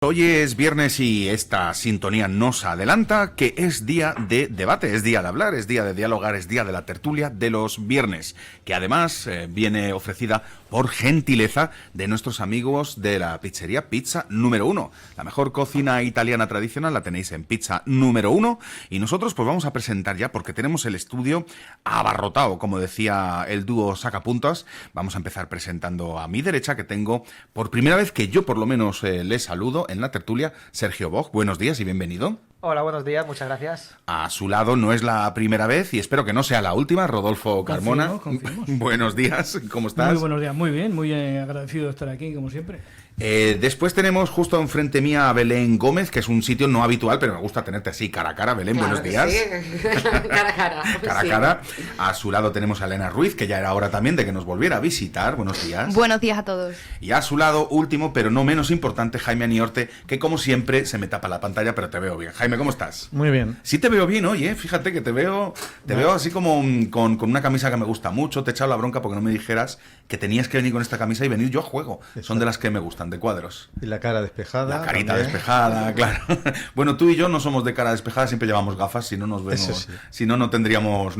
Hoy es viernes y esta sintonía nos adelanta que es día de debate, es día de hablar, es día de dialogar, es día de la tertulia de los viernes, que además viene ofrecida por gentileza de nuestros amigos de la pizzería Pizza Número 1. La mejor cocina italiana tradicional la tenéis en Pizza Número 1 y nosotros pues vamos a presentar ya, porque tenemos el estudio abarrotado, como decía el dúo Sacapuntas. Vamos a empezar presentando a mi derecha, que tengo por primera vez que yo por lo menos les saludo en la tertulia, Sergio Bog. Buenos días y bienvenido. Hola, buenos días, muchas gracias. A su lado no es la primera vez y espero que no sea la última, Rodolfo Carmona. Confiemos. Buenos días, ¿cómo estás? Muy buenos días, muy bien, muy agradecido de estar aquí, como siempre. Después tenemos justo enfrente mía a Belén Gómez, que es un sitio no habitual, pero me gusta tenerte así cara a cara. Belén, Claro buenos que días. sí. Cara a cara. Cara a Sí. cara. A su lado tenemos a Elena Ruiz, que ya era hora también de que nos volviera a visitar. Buenos días. Buenos días a todos. Y a su lado, último, pero no menos importante, Jaime Aniorte, que como siempre se me tapa la pantalla, pero te veo bien. Jaime, ¿cómo estás? Muy bien. Sí te veo bien hoy, fíjate que te veo así como con una camisa que me gusta mucho. Te he echado la bronca porque no me dijeras que tenías que venir con esta camisa y venir yo a juego. Exacto. Son de las que me gustan, de cuadros. Y la cara despejada. La carita también. despejada, claro. Bueno, tú y yo no somos de cara despejada, siempre llevamos gafas, si no nos vemos, Eso sí. si no, no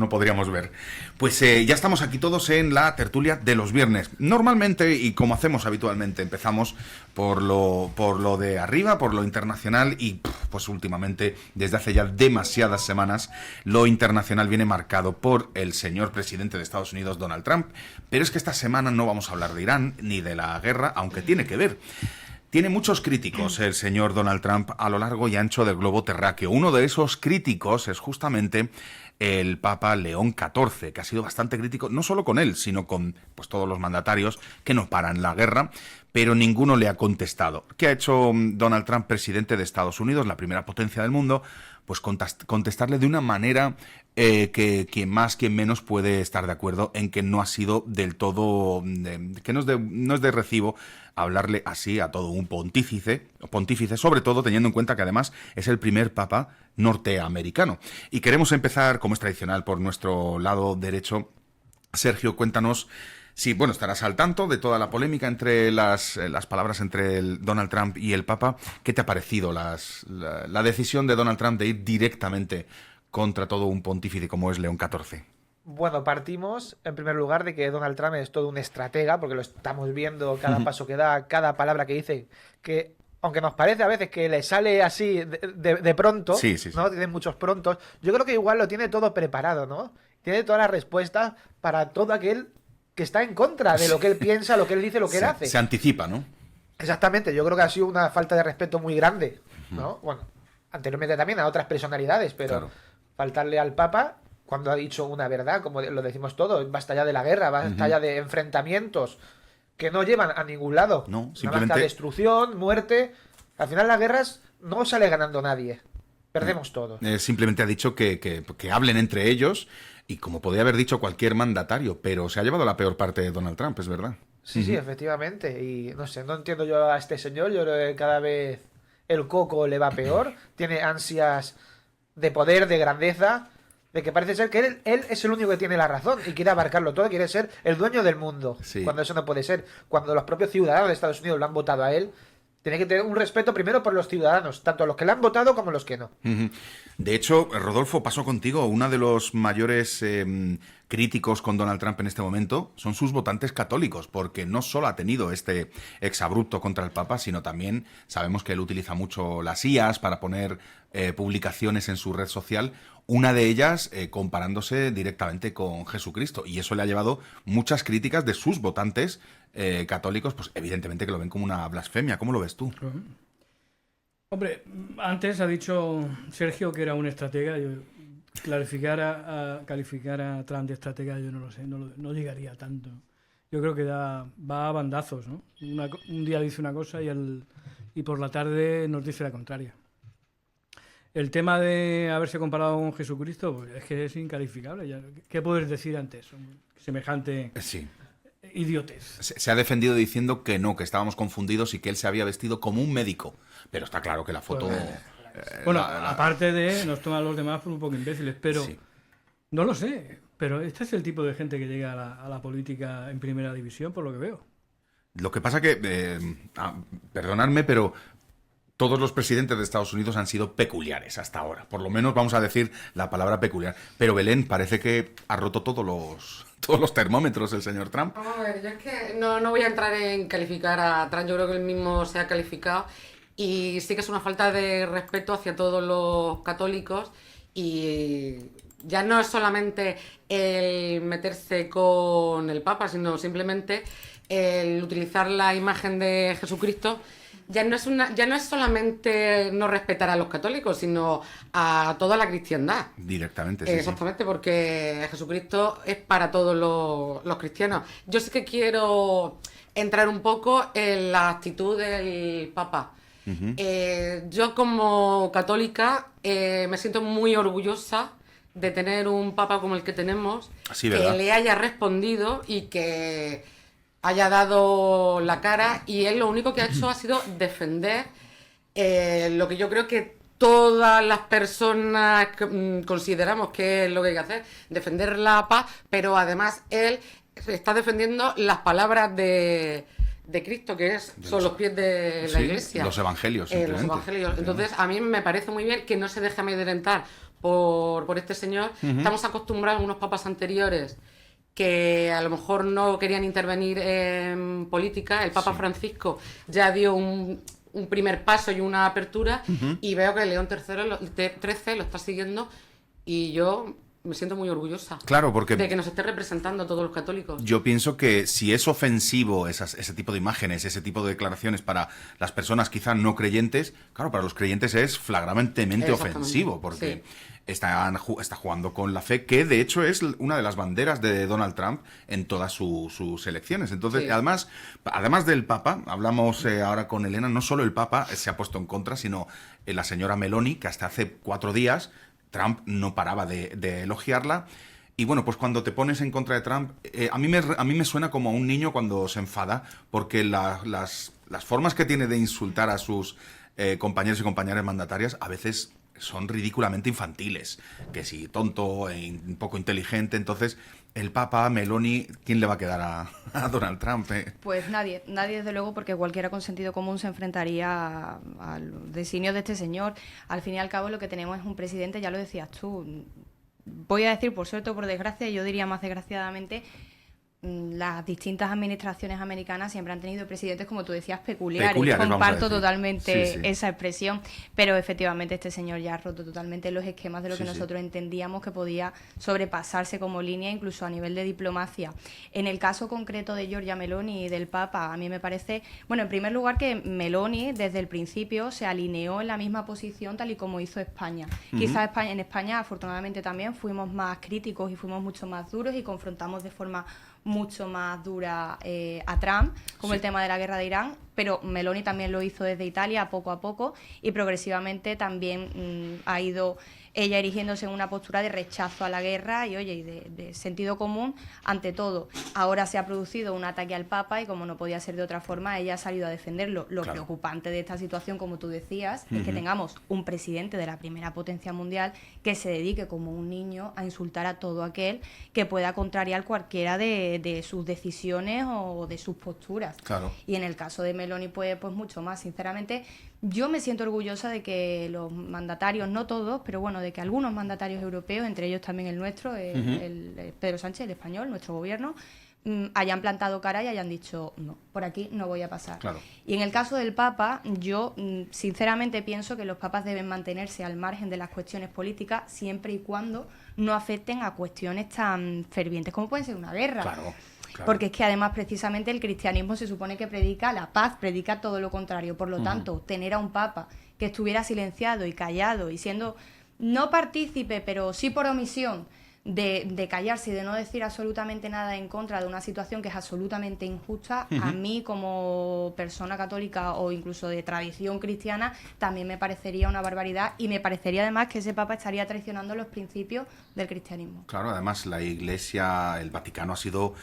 podríamos ver. Pues ya estamos aquí todos en la tertulia de los viernes. Normalmente, y como hacemos habitualmente, empezamos por lo de arriba, por lo internacional, y pues últimamente, desde hace ya demasiadas semanas, lo internacional viene marcado por el señor presidente de Estados Unidos, Donald Trump. Pero es que esta semana no vamos a hablar de Irán ni de la guerra, aunque tiene que ver. Tiene muchos críticos el señor Donald Trump a lo largo y ancho del globo terráqueo. Uno de esos críticos es justamente el Papa León XIV, que ha sido bastante crítico, no solo con él, sino con pues todos los mandatarios que no paran la guerra, pero ninguno le ha contestado. ¿Qué ha hecho Donald Trump, presidente de Estados Unidos, la primera potencia del mundo? Pues contestarle de una manera que quien más, quien menos puede estar de acuerdo en que no ha sido del todo, que no es de recibo hablarle así a todo un pontífice, sobre todo teniendo en cuenta que además es el primer papa norteamericano. Y queremos empezar, como es tradicional, por nuestro lado derecho. Sergio, cuéntanos. Sí, bueno, estarás al tanto de toda la polémica entre las palabras entre el Donald Trump y el Papa. ¿Qué te ha parecido la decisión de Donald Trump de ir directamente contra todo un pontífice como es León XIV? Bueno, partimos en primer lugar de que Donald Trump es todo un estratega, porque lo estamos viendo cada paso que da, cada palabra que dice, que aunque nos parece a veces que le sale así de pronto, Sí. ¿no? Tiene muchos prontos, yo creo que igual lo tiene todo preparado, ¿no? Tiene todas las respuestas para todo aquel que está en contra de lo que él piensa, lo que él dice, lo que él hace. Se anticipa, ¿no? Exactamente, yo creo que ha sido una falta de respeto muy grande, ¿no? Bueno, anteriormente también a otras personalidades, pero Claro. faltarle al Papa cuando ha dicho una verdad, como lo decimos todos, basta ya de la guerra, basta ya de enfrentamientos que no llevan a ningún lado. No, Nada más que simplemente- a destrucción, muerte. Al final las guerras no sale ganando nadie. Perdemos todos. Simplemente ha dicho que hablen entre ellos, y como podría haber dicho cualquier mandatario, pero se ha llevado la peor parte de Donald Trump, es verdad. Sí, efectivamente. Y no sé, no entiendo yo a este señor. Yo creo que cada vez el coco le va peor. Tiene ansias de poder, de grandeza, de que parece ser que él es el único que tiene la razón y quiere abarcarlo todo, quiere ser el dueño del mundo. Sí. Cuando eso no puede ser. Cuando los propios ciudadanos de Estados Unidos lo han votado a él, tiene que tener un respeto primero por los ciudadanos, tanto los que le han votado como los que no. Ujú. De hecho, Rodolfo, paso contigo. Uno de los mayores críticos con Donald Trump en este momento son sus votantes católicos, porque no solo ha tenido este exabrupto contra el Papa, sino también sabemos que él utiliza mucho las IAs para poner publicaciones en su red social, una de ellas comparándose directamente con Jesucristo, y eso le ha llevado muchas críticas de sus votantes católicos, pues evidentemente que lo ven como una blasfemia. ¿Cómo lo ves tú? Hombre, antes ha dicho Sergio que era un estratega. Yo calificar a Trump de estratega, yo no lo sé, no llegaría tanto. Yo creo que va a bandazos, ¿no? Un día dice una cosa y por la tarde nos dice la contraria. El tema de haberse comparado con Jesucristo, pues es que es incalificable. ¿Qué puedes decir ante eso? Semejante Sí. idiotez. Se ha defendido diciendo que no, que estábamos confundidos y que él se había vestido como un médico. Pero está claro que la foto... Bueno, aparte de nos toman a los demás por un poco imbéciles, pero Sí. no lo sé. Pero este es el tipo de gente que llega a la política en primera división, por lo que veo. Lo que pasa que, perdonadme, pero todos los presidentes de Estados Unidos han sido peculiares hasta ahora. Por lo menos vamos a decir la palabra peculiar. Pero Belén, parece que ha roto todos los termómetros el señor Trump. Vamos a ver, yo es que no voy a entrar en calificar a Trump, yo creo que él mismo se ha calificado y sí que es una falta de respeto hacia todos los católicos y ya no es solamente el meterse con el Papa, sino simplemente el utilizar la imagen de Jesucristo. Ya no es solamente no respetar a los católicos, sino a toda la cristiandad. Directamente, sí. Exactamente, porque Jesucristo es para todos los cristianos. Yo sí que quiero entrar un poco en la actitud del Papa. Yo como católica me siento muy orgullosa de tener un Papa como el que tenemos, Sí, que ¿verdad? le haya respondido y que haya dado la cara, y él lo único que ha hecho ha sido defender lo que yo creo que todas las personas consideramos que es lo que hay que hacer, defender la paz, pero además él está defendiendo las palabras de Cristo, que son los pies de la Sí, Iglesia. los evangelios, Los simplemente. evangelios. Entonces, a mí me parece muy bien que no se deje amedrentar por este señor. Estamos acostumbrados a unos papas anteriores que a lo mejor no querían intervenir en política. El Papa Francisco ya dio un primer paso y una apertura, y veo que León XIII lo está siguiendo, y yo me siento muy orgullosa Claro, porque de que nos esté representando a todos los católicos. yo pienso que si es ofensivo ese tipo de imágenes, ese tipo de declaraciones para las personas quizá no creyentes, claro, para los creyentes es flagrantemente Exactamente, ofensivo, porque sí. está jugando con la fe, que de hecho es una de las banderas de Donald Trump en todas sus elecciones. Entonces, Sí. además del Papa, hablamos ahora con Elena, no solo el Papa se ha puesto en contra, sino la señora Meloni, que hasta hace 4 días Trump no paraba de elogiarla. Y bueno, pues cuando te pones en contra de Trump, a mí me suena como a un niño cuando se enfada, porque las formas que tiene de insultar a sus compañeros y compañeras mandatarias a veces son ridículamente infantiles. Que si tonto, un poco inteligente. Entonces, el Papa, Meloni, ¿quién le va a quedar a Donald Trump? Pues nadie desde luego, porque cualquiera con sentido común se enfrentaría al designio de este señor. Al fin y al cabo lo que tenemos es un presidente, ya lo decías tú, voy a decir por suerte o por desgracia, yo diría más desgraciadamente, las distintas administraciones americanas siempre han tenido presidentes, como tú decías, peculiares. Peculiares, vamos a Comparto decir. totalmente Sí, sí. esa expresión, pero efectivamente este señor ya ha roto totalmente los esquemas de lo Sí, que sí. nosotros entendíamos que podía sobrepasarse como línea, incluso a nivel de diplomacia. En el caso concreto de Giorgia Meloni y del Papa, a mí me parece, bueno, en primer lugar que Meloni desde el principio se alineó en la misma posición tal y como hizo España. Quizás en España afortunadamente también fuimos más críticos y fuimos mucho más duros y confrontamos de forma mucho más dura a Trump, como el tema de la guerra de Irán, pero Meloni también lo hizo desde Italia poco a poco, y progresivamente también ha ido ella erigiéndose en una postura de rechazo a la guerra y, oye, y de sentido común ante todo. Ahora se ha producido un ataque al Papa y, como no podía ser de otra forma, ella ha salido a defenderlo. Lo Claro. preocupante de esta situación, como tú decías, es que tengamos un presidente de la primera potencia mundial que se dedique como un niño a insultar a todo aquel que pueda contrariar cualquiera de sus decisiones o de sus posturas. Claro. Y en el caso de Meloni, pues mucho más. Sinceramente, yo me siento orgullosa de que los mandatarios, no todos, pero bueno, de que algunos mandatarios europeos, entre ellos también el nuestro, el Pedro Sánchez, el español, nuestro gobierno, hayan plantado cara y hayan dicho, no, por aquí no voy a pasar. Claro. Y en el caso del Papa, yo sinceramente pienso que los papas deben mantenerse al margen de las cuestiones políticas siempre y cuando no afecten a cuestiones tan fervientes como pueden ser una guerra. Claro. Porque es que además precisamente el cristianismo se supone que predica la paz, predica todo lo contrario. Por lo tanto, tener a un papa que estuviera silenciado y callado y siendo no partícipe, pero sí por omisión, de callarse y de no decir absolutamente nada en contra de una situación que es absolutamente injusta, a mí como persona católica o incluso de tradición cristiana también me parecería una barbaridad, y me parecería además que ese papa estaría traicionando los principios del cristianismo. Claro, además la Iglesia, el Vaticano ha sido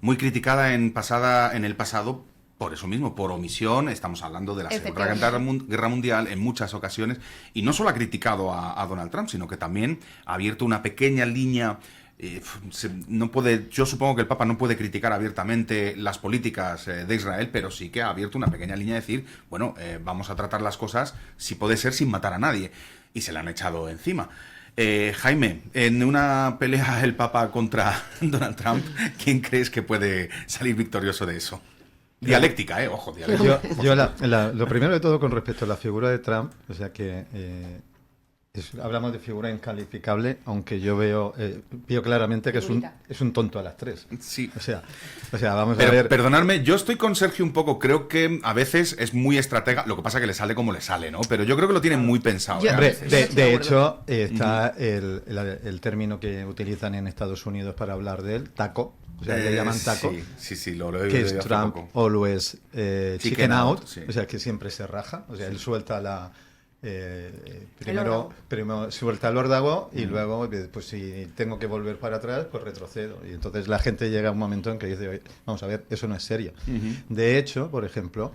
muy criticada en el pasado por eso mismo, por omisión. Estamos hablando de la Segunda Guerra Mundial en muchas ocasiones, y no solo ha criticado a Donald Trump, sino que también ha abierto una pequeña línea no puede, yo supongo que el Papa no puede criticar abiertamente las políticas de Israel, pero sí que ha abierto una pequeña línea de decir, bueno, vamos a tratar las cosas, si puede ser, sin matar a nadie. Y se le han echado encima. Jaime, en una pelea el Papa contra Donald Trump, ¿quién crees que puede salir victorioso de eso? Dialéctica, ojo, dialéctica. Lo primero de todo con respecto a la figura de Trump, o sea que hablamos de figura incalificable, aunque yo veo claramente que es un tonto a las tres. Sí. O sea, vamos Pero, a ver. perdonadme, yo estoy con Sergio un poco, creo que a veces es muy estratega, lo que pasa que le sale como le sale, ¿no? Pero yo creo que lo tiene muy pensado. Yo- a Hombre, veces. de hecho, está el término que utilizan en Estados Unidos para hablar de él, taco. O sea, le llaman taco. Sí, lo he Que oído es hace Trump poco. always chicken out, sí. o sea que siempre se raja, o sea, él suelta órdago. primero suelta el órdago y luego, pues si tengo que volver para atrás, pues retrocedo. Y entonces la gente llega a un momento en que dice, "Oye, vamos a ver, eso no es serio". De hecho, por ejemplo,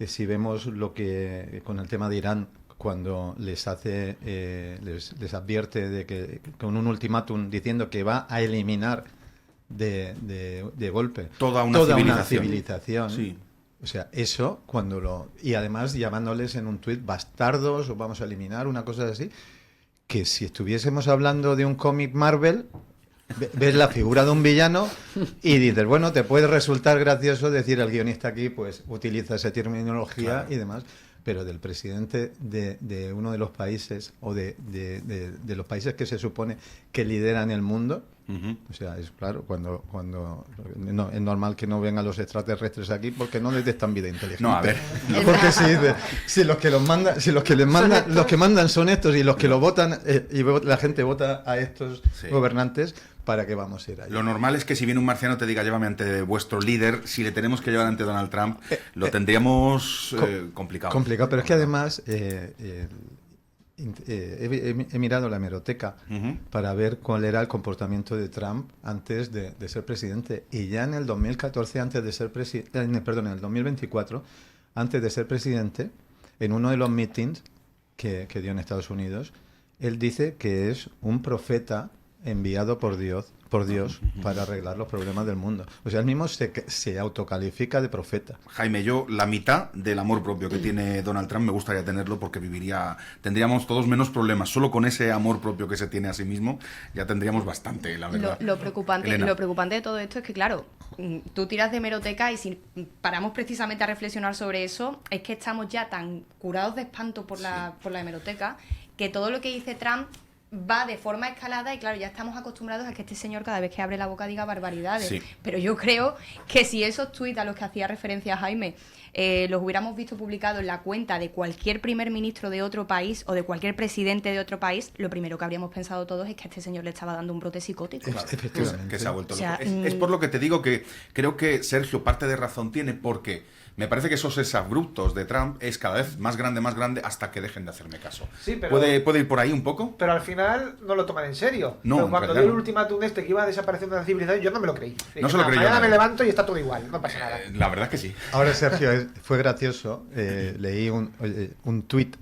si vemos lo que con el tema de Irán, cuando les hace, les advierte de que con un ultimátum diciendo que va a eliminar de golpe Toda una civilización. Sí. O sea, eso y además llamándoles en un tuit bastardos o vamos a eliminar una cosa así, que si estuviésemos hablando de un cómic Marvel, ves la figura de un villano y dices, bueno, te puede resultar gracioso decir al guionista aquí, pues utiliza esa terminología, claro, y demás, pero del presidente de uno de los países o de los países que se supone que lideran el mundo. O sea, es claro, cuando no, es normal que no vengan los extraterrestres aquí porque no detectan vida inteligente. No, a ver. Porque si los que los que mandan son estos y los que lo votan y la gente vota a estos gobernantes, ¿para qué vamos a ir allá? Lo normal es que si viene un marciano te diga llévame ante vuestro líder, si le tenemos que llevar ante Donald Trump, lo tendríamos complicado. Complicado, pero es que además he mirado la hemeroteca para ver cuál era el comportamiento de Trump antes de ser presidente. Y ya en el 2014, antes de ser en el 2024, antes de ser presidente, en uno de los meetings que dio en Estados Unidos, él dice que es un profeta enviado por Dios para arreglar los problemas del mundo. O sea, él mismo se autocalifica de profeta. Jaime, yo la mitad del amor propio que tiene Donald Trump me gustaría tenerlo porque tendríamos todos menos problemas. Solo con ese amor propio que se tiene a sí mismo ya tendríamos bastante, la verdad. Lo preocupante de todo esto es que, claro, tú tiras de hemeroteca y si paramos precisamente a reflexionar sobre eso, es que estamos ya tan curados de espanto por la hemeroteca que todo lo que dice Trump va de forma escalada y claro, ya estamos acostumbrados a que este señor cada vez que abre la boca diga barbaridades. Sí. Pero yo creo que si esos tuits a los que hacía referencia Jaime los hubiéramos visto publicados en la cuenta de cualquier primer ministro de otro país o de cualquier presidente de otro país, lo primero que habríamos pensado todos es que a este señor le estaba dando un brote psicótico. Claro, que se ha vuelto loco. Es por lo que te digo que creo que Sergio parte de razón tiene, porque me parece que esos exabruptos de Trump es cada vez más grande hasta que dejen de hacerme caso. Sí, pero ¿Puede ir por ahí un poco? Pero al final no lo toman en serio. No, pero cuando dio el ultimátum que iba a desaparecer una civilización, yo no me lo creí. No se lo creí. Mañana me levanto y está todo igual, no pasa nada. La verdad es que sí. Ahora, Sergio, fue gracioso. Leí un tuit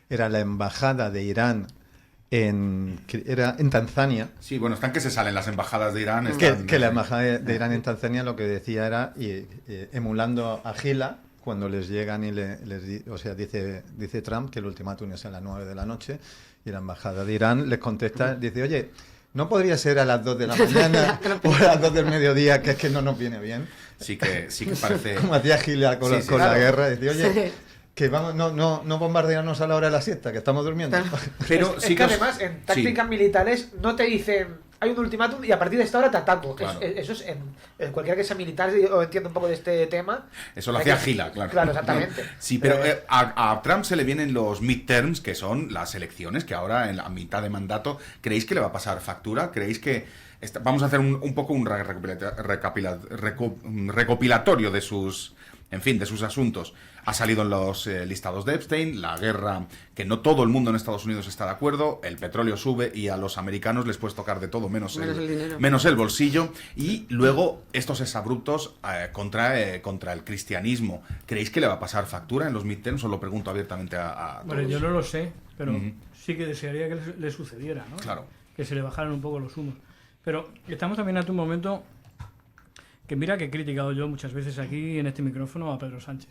era la embajada de Irán en Tanzania. Sí, bueno, están que se salen las embajadas de Irán. Que la embajada de Irán en Tanzania lo que decía era, emulando a Gila, cuando les llegan y dice Trump que el ultimátum es a las 9 de la noche, y la embajada de Irán les contesta, dice, oye, ¿no podría ser a las 2 de la mañana o a las 2 del mediodía, que es que no nos viene bien? Sí que parece... Como hacía Gila con la guerra, decía, oye... Que vamos, no bombardearnos a la hora de la siesta, que estamos durmiendo. Pero es que además en tácticas militares no te dicen hay un ultimátum y a partir de esta hora te ataco. Claro. Eso es en cualquiera que sea militar o entienda un poco de este tema. Eso lo hacía Gila, claro. Claro, exactamente. Sí, pero a Trump se le vienen los midterms, que son las elecciones, que ahora en la mitad de mandato, ¿creéis que le va a pasar factura? ¿Creéis que vamos a hacer un poco un recopilatorio de sus asuntos? Ha salido en los listados de Epstein, la guerra, que no todo el mundo en Estados Unidos está de acuerdo, el petróleo sube y a los americanos les puedes tocar de todo menos el bolsillo, y luego estos exabruptos contra el cristianismo. ¿Creéis que le va a pasar factura en los midterms? Os lo pregunto abiertamente a todos. Bueno, yo no lo sé, pero sí que desearía que le sucediera, ¿no? Claro. que se le bajaran un poco los humos. Pero estamos también ante un momento que mira que he criticado yo muchas veces aquí en este micrófono a Pedro Sánchez.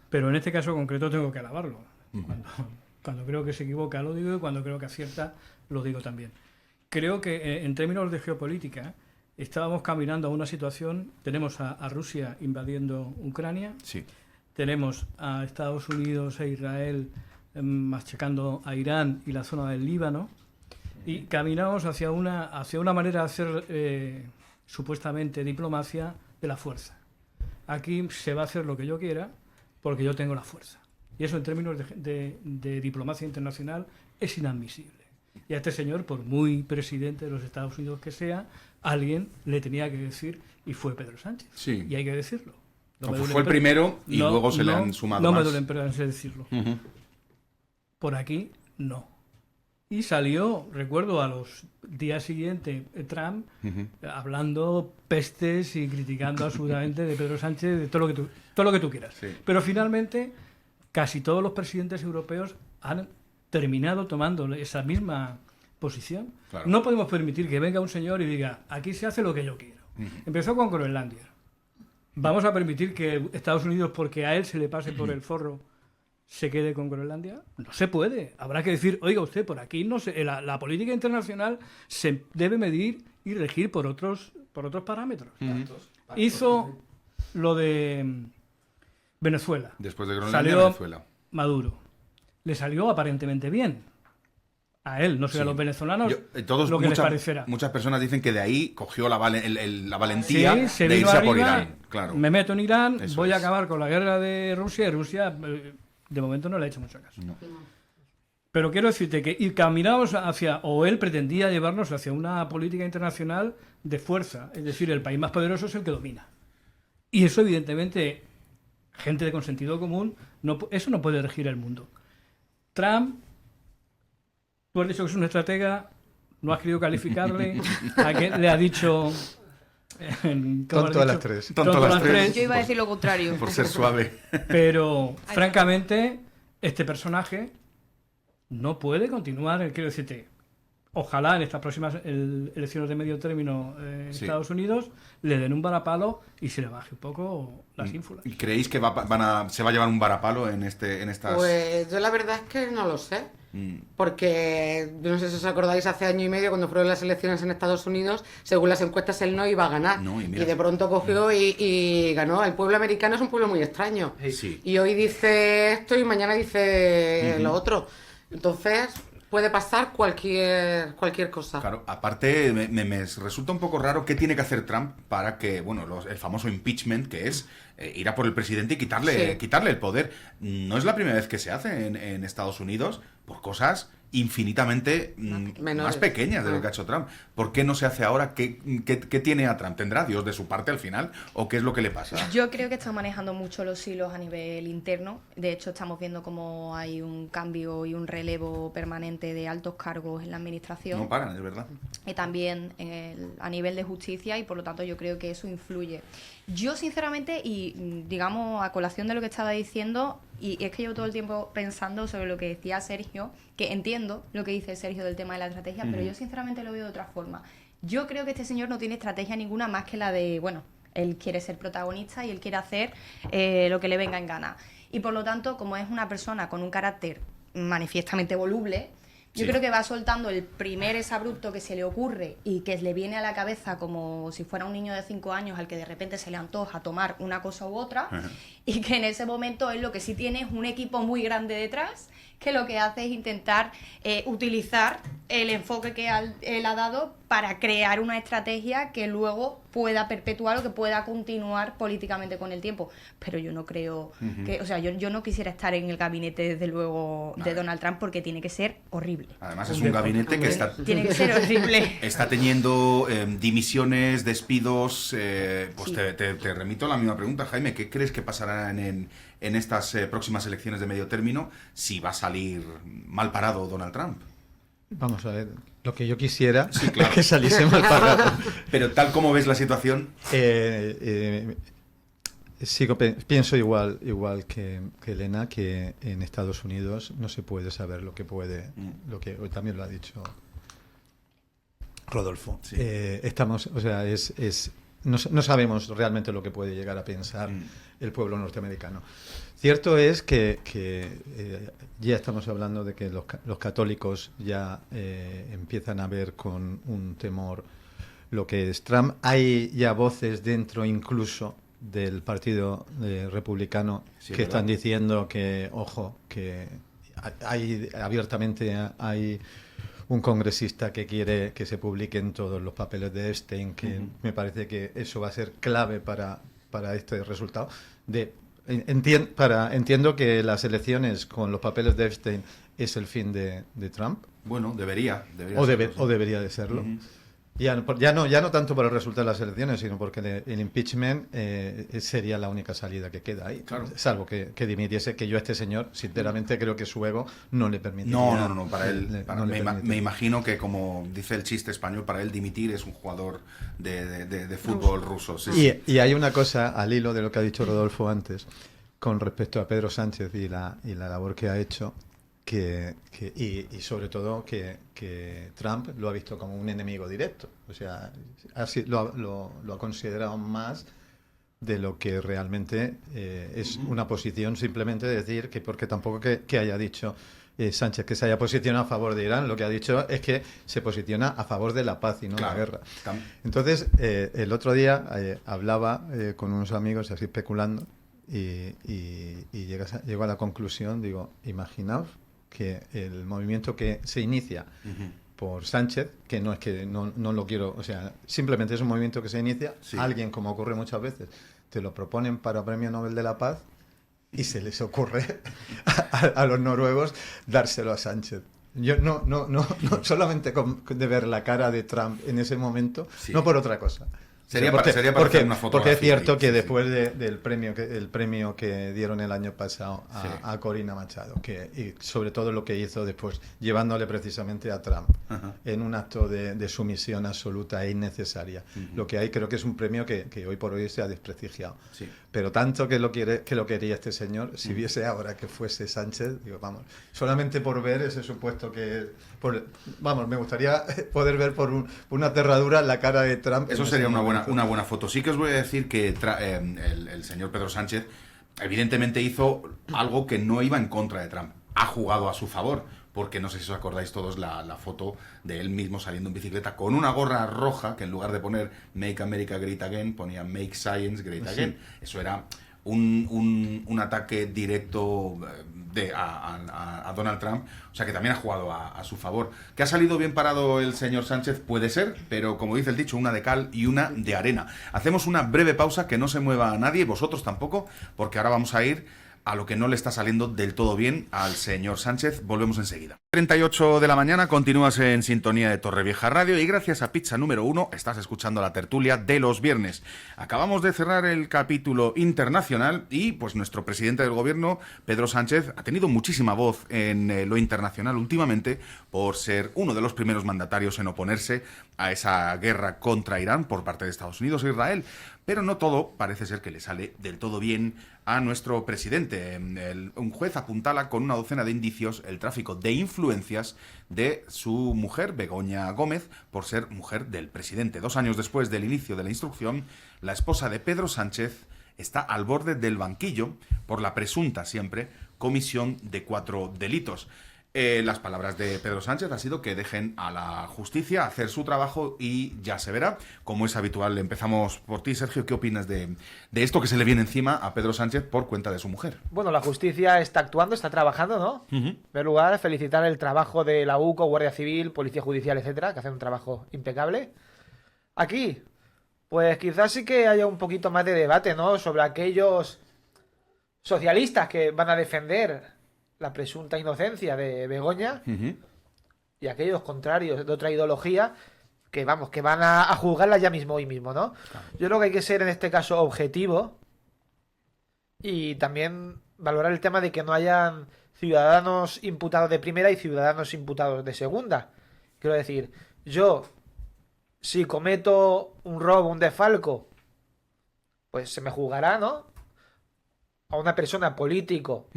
Pero en este caso concreto tengo que alabarlo. Cuando creo que se equivoca lo digo y cuando creo que acierta lo digo también. Creo que en términos de geopolítica estábamos caminando a una situación, tenemos a Rusia invadiendo Ucrania, Sí. tenemos a Estados Unidos e Israel machacando a Irán y la zona del Líbano, y caminamos hacia una manera de hacer supuestamente diplomacia de la fuerza. Aquí se va a hacer lo que yo quiera porque yo tengo la fuerza. Y eso en términos de diplomacia internacional es inadmisible. Y a este señor, por muy presidente de los Estados Unidos que sea, alguien le tenía que decir, y fue Pedro Sánchez. Sí. Y hay que decirlo. No me Fue duele el primero y no, luego se le no, han sumado no más. me duele en perdón decirlo. Por aquí, no. Y salió, recuerdo, a los días siguientes Trump hablando pestes y criticando absolutamente de Pedro Sánchez, de todo lo que tú quieras. Sí. Pero finalmente, casi todos los presidentes europeos han terminado tomando esa misma posición. Claro. No podemos permitir que venga un señor y diga, aquí se hace lo que yo quiero. Empezó con Groenlandia. ¿Vamos a permitir que Estados Unidos, porque a él se le pase por el forro, se quede con Groenlandia? No se puede. Habrá que decir, oiga usted, por aquí no se, la política internacional se debe medir y regir por otros parámetros. Hizo lo de Venezuela. Después de Groenlandia, Salió Venezuela. Maduro. Le salió aparentemente bien. A él, no sé, a los venezolanos, lo que les parecerá. Muchas personas dicen que de ahí cogió la valentía Sí, se de vino irse a arriba, por Irán. Claro. me meto en Irán, Eso voy a es. acabar con la guerra de Rusia, y Rusia de momento no le ha hecho mucho caso. No. Pero quiero decirte que y caminamos o él pretendía llevarnos hacia una política internacional de fuerza, es decir, el país más poderoso es el que domina. Y eso, evidentemente, gente con sentido común, eso no puede regir el mundo. Trump, tú has dicho que es un estratega, no has querido calificarle, ¿a qué le ha dicho? Tonto a las tres. Tonto a las tres. Yo iba a decir lo contrario. Por ser suave. Pero, francamente, este personaje no puede continuar. Quiero decirte, ojalá en estas próximas elecciones de medio término en Sí. Estados Unidos le den un varapalo y se le baje un poco las ínfulas. ¿Y creéis que se va a llevar un varapalo en estas...? Pues yo la verdad es que no lo sé. Porque, yo no sé si os acordáis, hace año y medio, cuando fueron las elecciones en Estados Unidos, según las encuestas él no iba a ganar. No, y mira. de pronto cogió y ganó. El pueblo americano es un pueblo muy extraño. Sí. Y hoy dice esto y mañana dice lo otro. Entonces, puede pasar cualquier cosa. Claro, aparte me resulta un poco raro qué tiene que hacer Trump para que, bueno, el famoso impeachment, que es ir a por el presidente y quitarle el poder. No es la primera vez que se hace en Estados Unidos por cosas infinitamente más pequeñas de lo que ha hecho Trump. ¿Por qué no se hace ahora? ¿Qué tiene a Trump? ¿Tendrá Dios de su parte al final? ¿O qué es lo que le pasa? Yo creo que están manejando mucho los hilos a nivel interno. De hecho, estamos viendo cómo hay un cambio y un relevo permanente de altos cargos en la administración. No paran, es verdad. Y también a nivel de justicia, y por lo tanto yo creo que eso influye. Yo sinceramente, y digamos a colación de lo que estaba diciendo, y es que llevo todo el tiempo pensando sobre lo que decía Sergio, que entiendo lo que dice Sergio del tema de la estrategia, pero yo sinceramente lo veo de otra forma. Yo creo que este señor no tiene estrategia ninguna más que la de, bueno, él quiere ser protagonista y él quiere hacer lo que le venga en gana. Y por lo tanto, como es una persona con un carácter manifiestamente voluble, yo creo que va soltando el primer exabrupto que se le ocurre y que le viene a la cabeza como si fuera un niño de 5 años al que de repente se le antoja tomar una cosa u otra, y que en ese momento él lo que sí tiene es un equipo muy grande detrás que lo que hace es intentar utilizar el enfoque que él ha dado para crear una estrategia que luego pueda perpetuar o que pueda continuar políticamente con el tiempo. Pero yo no creo que, o sea, yo no quisiera estar en el gabinete, desde luego, de Donald Trump, porque tiene que ser horrible. Además es un gabinete que está... Tiene que ser horrible. Está teniendo dimisiones, despidos. Pues Sí. te remito a la misma pregunta, Jaime. ¿Qué crees que pasará en estas próximas elecciones de medio término si va a salir mal parado Donald Trump? Vamos a ver, lo que yo quisiera Sí, claro. es que saliese mal parado. Pero tal como ves la situación... Pienso igual que Elena, que en Estados Unidos no se puede saber lo que puede, lo que hoy también lo ha dicho Rodolfo. Sí. Estamos, o sea, no sabemos realmente lo que puede llegar a pensar el pueblo norteamericano. Cierto es que ya estamos hablando de que los católicos ya empiezan a ver con un temor lo que es Trump. Hay ya voces dentro incluso del Partido Republicano Sí, que ¿verdad? están diciendo que, ojo, que abiertamente hay un congresista que quiere que se publiquen todos los papeles de Epstein, que me parece que eso va a ser clave para este resultado. Entiendo que las elecciones con los papeles de Epstein es el fin de Trump, Bueno, debería o serlo, sí. debería de serlo. Ujú. Ya no tanto por el resultado de las elecciones, sino porque el impeachment sería la única salida que queda ahí. Claro. Salvo que dimitiese, que yo a este señor, sinceramente, creo que su ego no le permitiría. No, para él, no le me permitiría. imagino que, como dice el chiste español, para él dimitir es un jugador de fútbol ruso. Sí, sí. Y hay una cosa, al hilo de lo que ha dicho Rodolfo antes, con respecto a Pedro Sánchez y la labor que ha hecho, y sobre todo que Trump lo ha visto como un enemigo directo. O sea, lo ha considerado más de lo que realmente es una posición, simplemente decir que, porque tampoco que haya dicho Sánchez que se haya posicionado a favor de Irán, lo que ha dicho es que se posiciona a favor de la paz y no de la guerra. Entonces, el otro día hablaba con unos amigos así especulando y llego a la conclusión, digo, imaginaos que el movimiento que se inicia por Sánchez, que no es que no lo quiero, o sea, simplemente es un movimiento que se inicia, alguien, como ocurre muchas veces, te lo proponen para Premio Nobel de la Paz y se les ocurre a los noruegos dárselo a Sánchez. Yo no solamente de ver la cara de Trump en ese momento, no por otra cosa. Sería porque, para porque, hacer una fotografía porque es cierto ahí, que sí, después del premio que dieron el año pasado a Corina Machado, y sobre todo lo que hizo después, llevándole precisamente a Trump en un acto de sumisión absoluta e innecesaria. Lo que hay, creo que es un premio que hoy por hoy se ha desprestigiado. Sí. Pero tanto que lo quería este señor, si viese ahora que fuese Sánchez, digo, vamos, solamente por ver ese supuesto me gustaría poder ver por una cerradura la cara de Trump. Eso sería una buena foto. Sí que os voy a decir que el señor Pedro Sánchez evidentemente hizo algo que no iba en contra de Trump. Ha jugado a su favor, porque no sé si os acordáis todos la foto de él mismo saliendo en bicicleta con una gorra roja que en lugar de poner Make America Great Again ponía Make Science Great Again. Eso era un ataque directo a Donald Trump, o sea que también ha jugado a su favor. ¿Que ha salido bien parado el señor Sánchez? Puede ser, pero como dice el dicho, una de cal y una de arena. Hacemos una breve pausa, que no se mueva a nadie, vosotros tampoco, porque ahora vamos a ir a lo que no le está saliendo del todo bien al señor Sánchez. Volvemos enseguida. 38 de la mañana, continúas en sintonía de Torrevieja Radio y gracias a Pizza Número 1 estás escuchando la tertulia de los viernes. Acabamos de cerrar el capítulo internacional y pues nuestro presidente del gobierno, Pedro Sánchez, ha tenido muchísima voz en lo internacional últimamente por ser uno de los primeros mandatarios en oponerse a esa guerra contra Irán por parte de Estados Unidos e Israel. Pero no todo parece ser que le sale del todo bien a nuestro presidente. Un juez apuntala con una docena de indicios el tráfico de influencias de su mujer, Begoña Gómez, por ser mujer del presidente. 2 años después del inicio de la instrucción, la esposa de Pedro Sánchez está al borde del banquillo por la presunta, siempre, comisión de 4 delitos. Las palabras de Pedro Sánchez ha sido que dejen a la justicia hacer su trabajo y ya se verá. Como es habitual, empezamos por ti, Sergio. ¿Qué opinas de esto que se le viene encima a Pedro Sánchez por cuenta de su mujer? Bueno, la justicia está actuando, está trabajando, ¿no? En primer lugar, felicitar el trabajo de la UCO, Guardia Civil, Policía Judicial, etcétera, que hacen un trabajo impecable. Aquí, pues quizás sí que haya un poquito más de debate, ¿no? Sobre aquellos socialistas que van a defender la presunta inocencia de Begoña y aquellos contrarios de otra ideología que, vamos, que van a juzgarla ya mismo, hoy mismo, ¿no? Claro. Yo creo que hay que ser en este caso objetivo y también valorar el tema de que no hayan ciudadanos imputados de primera y ciudadanos imputados de segunda. Quiero decir, yo, si cometo un robo, un desfalco, pues se me juzgará, ¿no? a una persona político,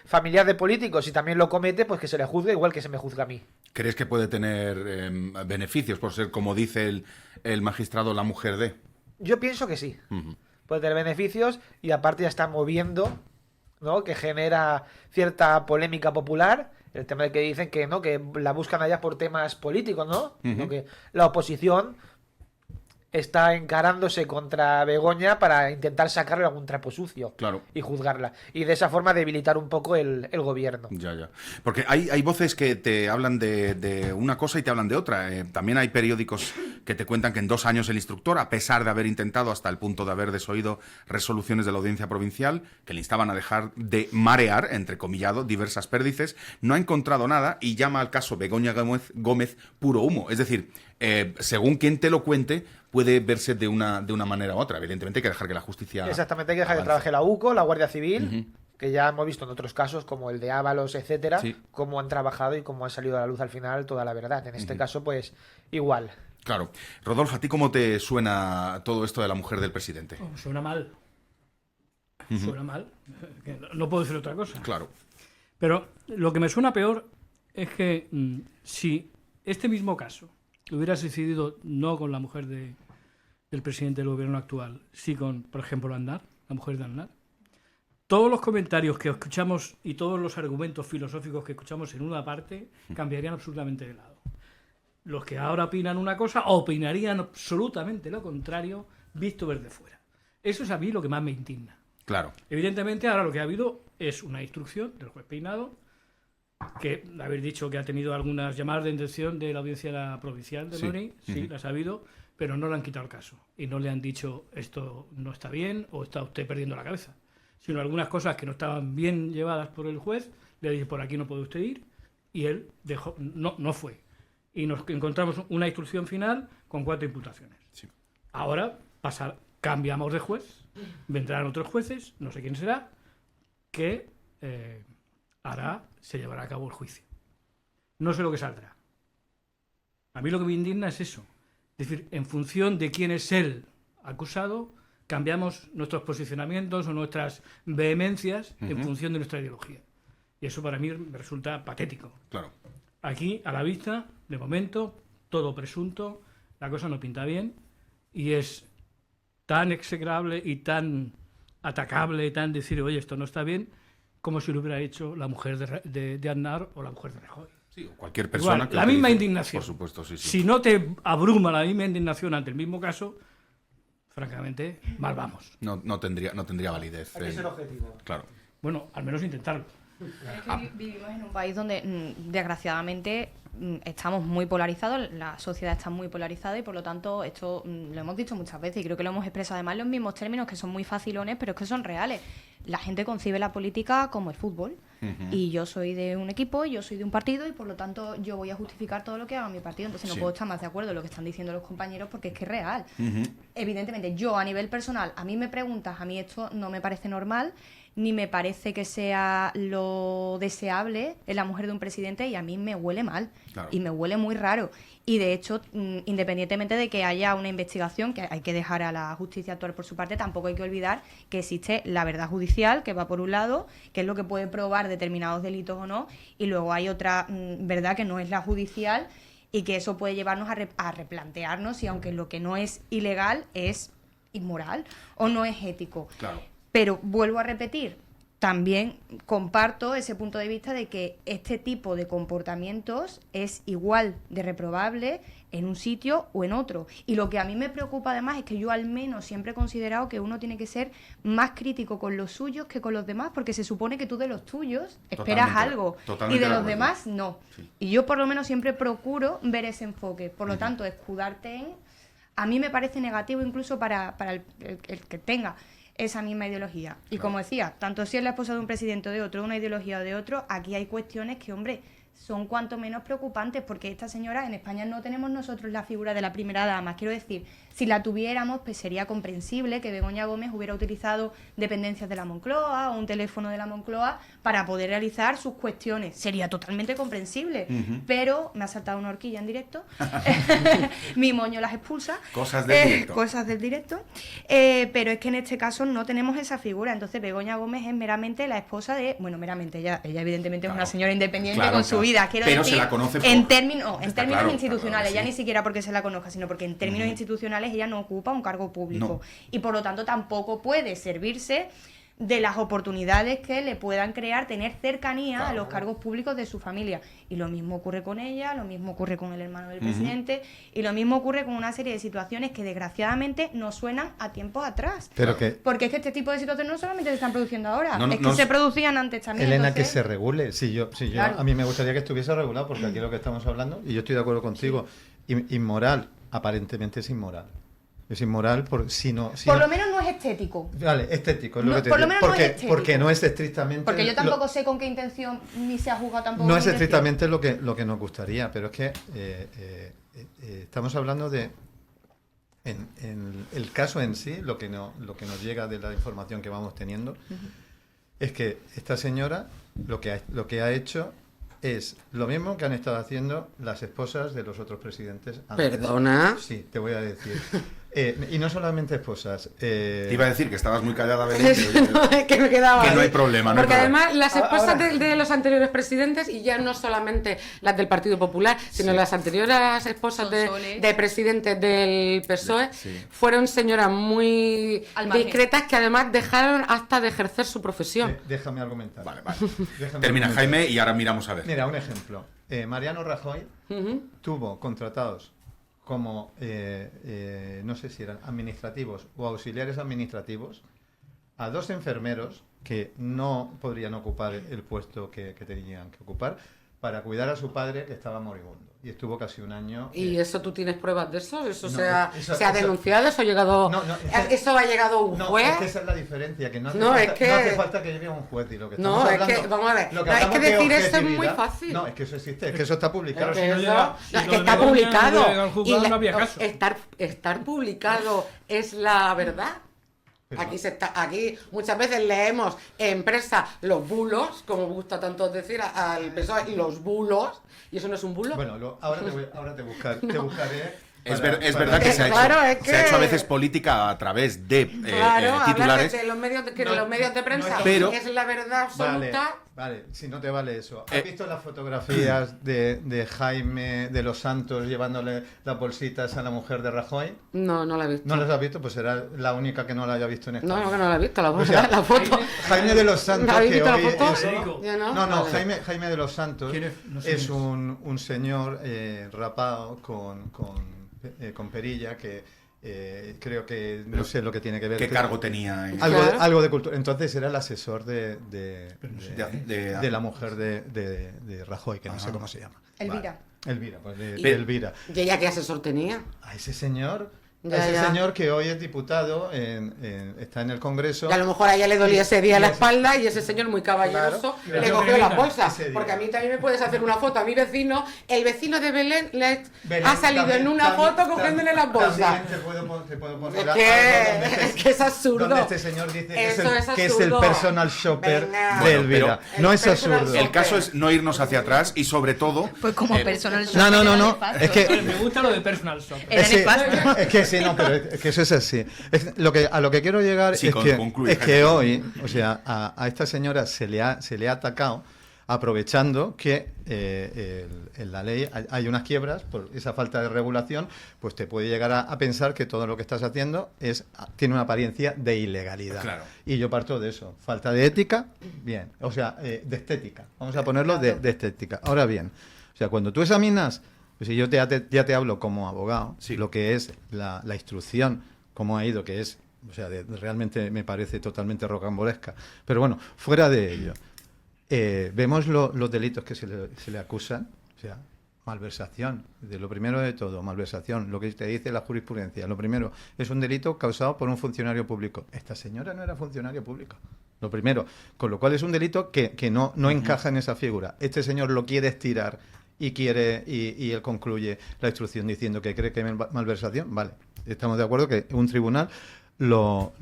familiar de políticos, y también lo comete, pues que se le juzgue igual que se me juzga a mí. ¿Crees que puede tener beneficios por ser, como dice el magistrado, la mujer de? Yo pienso que sí. Puede tener beneficios y aparte ya está moviendo, ¿no? Que genera cierta polémica popular. El tema de que dicen que no, que la buscan allá por temas políticos, ¿no? Lo que la oposición está encarándose contra Begoña para intentar sacarle algún trapo sucio, Claro. y juzgarla. Y de esa forma debilitar un poco el gobierno. Ya. Porque hay voces que te hablan de una cosa y te hablan de otra. También hay periódicos que te cuentan que en 2 años el instructor, a pesar de haber intentado hasta el punto de haber desoído resoluciones de la audiencia provincial que le instaban a dejar de marear, entrecomillado, diversas pérdices, no ha encontrado nada y llama al caso Begoña Gómez puro humo. Es decir, según quien te lo cuente, puede verse de una manera u otra. Evidentemente hay que dejar que la justicia Exactamente, hay que dejar que avance. trabaje la UCO, la Guardia Civil, que ya hemos visto en otros casos, como el de Ábalos, etcétera, Sí. cómo han trabajado y cómo ha salido a la luz al final toda la verdad. En este caso, pues, igual. Claro. Rodolfo, ¿a ti cómo te suena todo esto de la mujer del presidente? Oh, suena mal. Suena mal. Que no puedo decir otra cosa. Claro. Pero lo que me suena peor es que si este mismo caso lo hubieras decidido no con la mujer del presidente del gobierno actual, sí con, por ejemplo, Aznar, la mujer de Aznar, todos los comentarios que escuchamos y todos los argumentos filosóficos que escuchamos en una parte cambiarían absolutamente de lado. Los que ahora opinan una cosa opinarían absolutamente lo contrario, visto desde fuera. Eso es a mí lo que más me indigna. Claro. Evidentemente, ahora lo que ha habido es una instrucción del juez Peinado, que habéis dicho que ha tenido algunas llamadas de intención de la audiencia provincial de Sí. Madrid, sí, las ha habido, pero no le han quitado el caso. Y no le han dicho esto no está bien o está usted perdiendo la cabeza. Sino algunas cosas que no estaban bien llevadas por el juez, le dije por aquí no puede usted ir, y él dejó, no fue. Y nos encontramos una instrucción final con 4 imputaciones. Sí. Ahora cambiamos de juez, vendrán otros jueces, no sé quién será, que se llevará a cabo el juicio. No sé lo que saldrá. A mí lo que me indigna es eso. Es decir, en función de quién es el acusado, cambiamos nuestros posicionamientos o nuestras vehemencias en función de nuestra ideología. Y eso para mí me resulta patético. Claro. Aquí, a la vista, de momento, todo presunto, la cosa no pinta bien y es tan execrable y tan atacable y tan decir, oye, esto no está bien, como si lo hubiera hecho la mujer de Aznar o la mujer de Rajoy. Sí, o cualquier persona Igual, que la utilice- misma indignación. Por supuesto, sí. Si no te abruma la misma indignación ante el mismo caso, francamente, mal vamos. No tendría validez. Hay que ser objetivo. Claro. Bueno, al menos intentarlo. Es que vivimos en un país donde, desgraciadamente, estamos muy polarizados, la sociedad está muy polarizada y, por lo tanto, esto lo hemos dicho muchas veces y creo que lo hemos expresado además en los mismos términos, que son muy facilones, pero es que son reales. La gente concibe la política como el fútbol y yo soy de un equipo, yo soy de un partido y, por lo tanto, yo voy a justificar todo lo que haga mi partido. Entonces, no Sí. puedo estar más de acuerdo en lo que están diciendo los compañeros porque es que es real. Evidentemente, yo a nivel personal, a mí me preguntas, a mí esto no me parece normal, ni me parece que sea lo deseable en la mujer de un presidente y a mí me huele mal. Claro. Y me huele muy raro. Y de hecho, independientemente de que haya una investigación, que hay que dejar a la justicia actuar por su parte, tampoco hay que olvidar que existe la verdad judicial, que va por un lado, que es lo que puede probar determinados delitos o no, y luego hay otra verdad que no es la judicial y que eso puede llevarnos a replantearnos si aunque lo que no es ilegal es inmoral o no es ético. Claro. Pero vuelvo a repetir, también comparto ese punto de vista de que este tipo de comportamientos es igual de reprobable en un sitio o en otro. Y lo que a mí me preocupa además es que yo al menos siempre he considerado que uno tiene que ser más crítico con los suyos que con los demás, porque se supone que tú de los tuyos esperas Totalmente, algo totalmente y de de los acuerdo. demás no. Sí. Y yo por lo menos siempre procuro ver ese enfoque. Por lo tanto, escudarte en... A mí me parece negativo incluso para el que tenga esa misma ideología. Y Claro. como decía, tanto si es la esposa de un presidente o de otro, una ideología o de otro, aquí hay cuestiones que, hombre, son cuanto menos preocupantes, porque esta señora, en España no tenemos nosotros la figura de la primera dama. Quiero decir, si la tuviéramos, pues sería comprensible que Begoña Gómez hubiera utilizado dependencias de la Moncloa o un teléfono de la Moncloa para poder realizar sus cuestiones. Sería totalmente comprensible, pero me ha saltado una horquilla en directo, mi moño las expulsa. Cosas del directo. Cosas del directo. Pero es que en este caso no tenemos esa figura. Entonces Begoña Gómez es meramente la esposa de... Bueno, meramente, ella evidentemente es una señora independiente con su vida. Quiero pero decir, se la conoce en términos claro, institucionales, claro, ya ni siquiera porque se la conozca, sino porque en términos institucionales ella no ocupa un cargo público y por lo tanto tampoco puede servirse de las oportunidades que le puedan crear tener cercanía a los cargos públicos de su familia. Y lo mismo ocurre con ella, lo mismo ocurre con el hermano del presidente, y lo mismo ocurre con una serie de situaciones que desgraciadamente nos suenan a tiempos atrás. Porque es que este tipo de situaciones no solamente se están produciendo ahora, se producían antes también. Elena, entonces... que se regule. Claro. A mí me gustaría que estuviese regulado, porque aquí lo que estamos hablando, y yo estoy de acuerdo contigo, inmoral, aparentemente es inmoral. Es inmoral por lo menos no es estético. Vale, estético, es lo que te por lo digo. menos no es estético. Porque no es estrictamente... Porque yo tampoco sé con qué intención, ni se ha juzgado tampoco. No es estrictamente lo que nos gustaría, pero es que estamos hablando de... En el caso en sí, lo que nos llega de la información que vamos teniendo, es que esta señora lo que ha hecho es lo mismo que han estado haciendo las esposas de los otros presidentes antes. ¿Perdona? Sí, te voy a decir. Y no solamente esposas. Te iba a decir que estabas muy callada, Belén, pero No, es que me quedaba que no ahí. hay problema. No Porque hay problema. además las esposas de los anteriores presidentes, y ya no solamente las del Partido Popular, sino las anteriores esposas de presidentes del PSOE, fueron señoras muy discretas que además dejaron hasta de ejercer su profesión. Déjame argumentar. Vale. Termina, Jaime, y ahora miramos a ver. Mira, un ejemplo. Mariano Rajoy tuvo contratados como, no sé si eran administrativos o auxiliares administrativos, a 2 enfermeros que no podrían ocupar el puesto que tenían que ocupar para cuidar a su padre, que estaba moribundo. Y estuvo casi un año... ¿Y eso tú tienes pruebas de eso? ¿Eso No, se ha eso- denunciado? ¿Eso ha llegado, eso ha llegado a un No, juez? es que esa es la diferencia, que no hace, No, falta, es que- no hace falta que llegue a un juez. Y lo que No, estamos es que, hablando- vamos a ver, lo que no, es que hablamos de decir eso es muy objetividad- fácil. No, es que eso existe, es que eso está publicado. Es que si no eso- llega- no, si es lo que de está Begoña publicado. no llega al juzgado, Y no había caso. estar publicado es la verdad. Pero- Aquí muchas veces leemos en prensa los bulos, como gusta tanto decir al PSOE, y los bulos, y eso no es un bulo. Bueno, ahora te buscaré. Es para- verdad que se ha hecho, Claro, es se ha hecho a que- veces política a través de Claro, hablar titulares. de los medios No, los medios de prensa, pero- es la verdad absoluta. Vale, si no te vale eso. ¿Has visto las fotografías de Jaime de los Santos llevándole las bolsitas a la mujer de Rajoy? No, no la he visto. ¿No las has visto? Pues será la única que no la haya visto en España. No, que no la he visto, la, O sea, la foto. Jaime de los Santos, ¿Habéis que visto la hoy foto? es- Federico. Yo no. No, Vale. Jaime de los Santos ¿Quién es? No sé es quién es. un señor rapado con perilla que creo que no sé lo que tiene que ver. ¿Qué cargo tenía? Claro. Algo de cultura. Entonces era el asesor de la mujer de Rajoy, que no sé cómo se llama. Elvira. Elvira, pues de Y- Elvira. ¿Y ella qué asesor tenía? A ese señor, Ya. señor que hoy es diputado, está en el Congreso. Y a lo mejor a ella le dolía ese día la espalda y ese señor muy caballeroso Claro. le Yo cogió creo las que bolsas. ese día. Porque a mí también me puedes hacer una foto a mi vecino. El vecino de Belén Belén, ha salido también- en una también- foto cogiéndole las bolsas. También te puedo poner Es algo que, donde es que es absurdo. donde este señor dice que Eso es que es el absurdo. personal shopper Venga. de Bueno, Elvira. pero- No el es personal absurdo. El caso es no irnos hacia atrás y sobre todo... Pues como personal no, shopper no, era no, nefasto. es que- Me gusta lo de personal shopper. Era nefasto. Es que sí, no, pero es que eso es así. A lo que quiero llegar Sí, concluye, es que hoy, o sea, a esta señora se le ha atacado aprovechando que en la ley hay unas quiebras por esa falta de regulación, pues te puede llegar a pensar que todo lo que estás haciendo tiene una apariencia de ilegalidad. Claro. Y yo parto de eso. Falta de ética, bien. O sea, de estética. Vamos a ponerlo de estética. Ahora bien, o sea, cuando tú examinas, pues si yo ya te hablo como abogado, Sí. lo que es la instrucción, cómo ha ido, que es, o sea, realmente me parece totalmente rocambolesca. Pero bueno, fuera de ello, vemos los delitos que se le acusan, o sea, malversación, de lo primero de todo, malversación, lo que te dice la jurisprudencia, lo primero es un delito causado por un funcionario público. Esta señora no era funcionario público. Lo primero. Con lo cual es un delito que no encaja en esa figura. Este señor lo quiere estirar y él concluye la instrucción diciendo que cree que hay malversación. Vale, estamos de acuerdo que un tribunal lo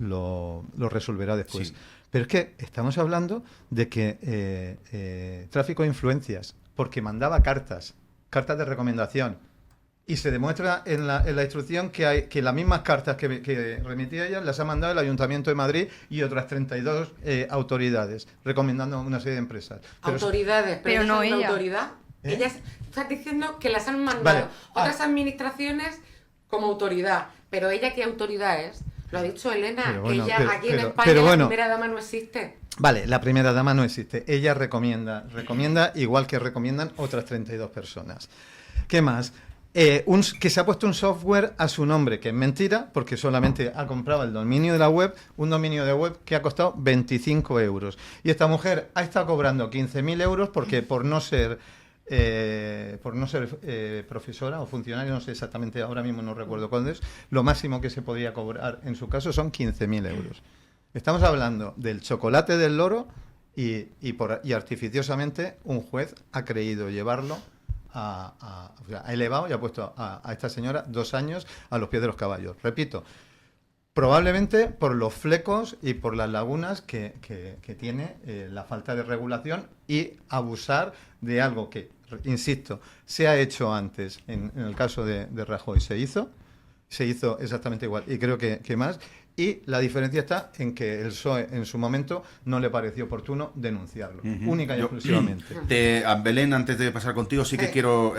resolverá después. Sí. Pero es que estamos hablando de que tráfico de influencias, porque mandaba cartas de recomendación. Y se demuestra en la instrucción que las mismas cartas que remitía ella las ha mandado el Ayuntamiento de Madrid y otras 32 autoridades, recomendando a una serie de empresas. Autoridades, pero no ella es una ella. autoridad. ¿Eh? Ella estás diciendo que las han mandado Vale. otras administraciones como autoridad. Pero ella, ¿qué autoridad es? Lo ha dicho Elena. Pero bueno, ella, pero- aquí en pero- España, pero la bueno. primera dama no existe. Vale, la primera dama no existe. Ella recomienda igual que recomiendan otras 32 personas. ¿Qué más? Que se ha puesto un software a su nombre, que es mentira, porque solamente ha comprado el dominio de la web, un dominio de web que ha costado 25 euros. Y esta mujer ha estado cobrando 15.000 euros porque por no ser profesora o funcionaria, no sé exactamente, ahora mismo no recuerdo cuándo es, lo máximo que se podría cobrar en su caso son 15.000 euros. Estamos hablando del chocolate del loro y artificiosamente un juez ha creído llevarlo o sea, ha elevado y ha puesto a esta señora 2 años a los pies de los caballos. Repito, probablemente por los flecos y por las lagunas que tiene la falta de regulación y abusar de algo que, insisto, se ha hecho antes. En el caso de Rajoy se hizo exactamente igual y creo que más. Y la diferencia está en que el PSOE en su momento no le pareció oportuno denunciarlo, única y exclusivamente. A Belén, antes de pasar contigo, sí que Sí. quiero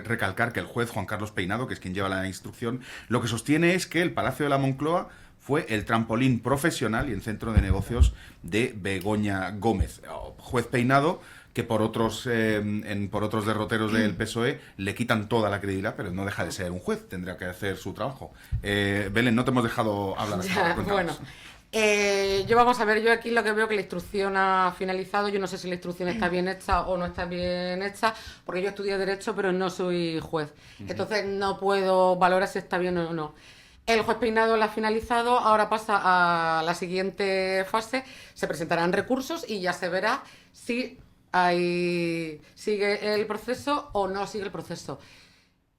recalcar que el juez Juan Carlos Peinado, que es quien lleva la instrucción, lo que sostiene es que el Palacio de la Moncloa fue el trampolín profesional y el centro de negocios de Begoña Gómez. Juez Peinado, que por otros derroteros del PSOE le quitan toda la credibilidad, pero no deja de ser un juez, tendrá que hacer su trabajo. Belén, no te hemos dejado hablar hasta ahora, Ya, cuéntanos. bueno, yo vamos a ver, yo aquí lo que veo que la instrucción ha finalizado, yo no sé si la instrucción está bien hecha o no está bien hecha, porque yo estudié Derecho, pero no soy juez. Entonces no puedo valorar si está bien o no. El juez Peinado la ha finalizado, ahora pasa a la siguiente fase, se presentarán recursos y ya se verá si sigue el proceso o no sigue el proceso.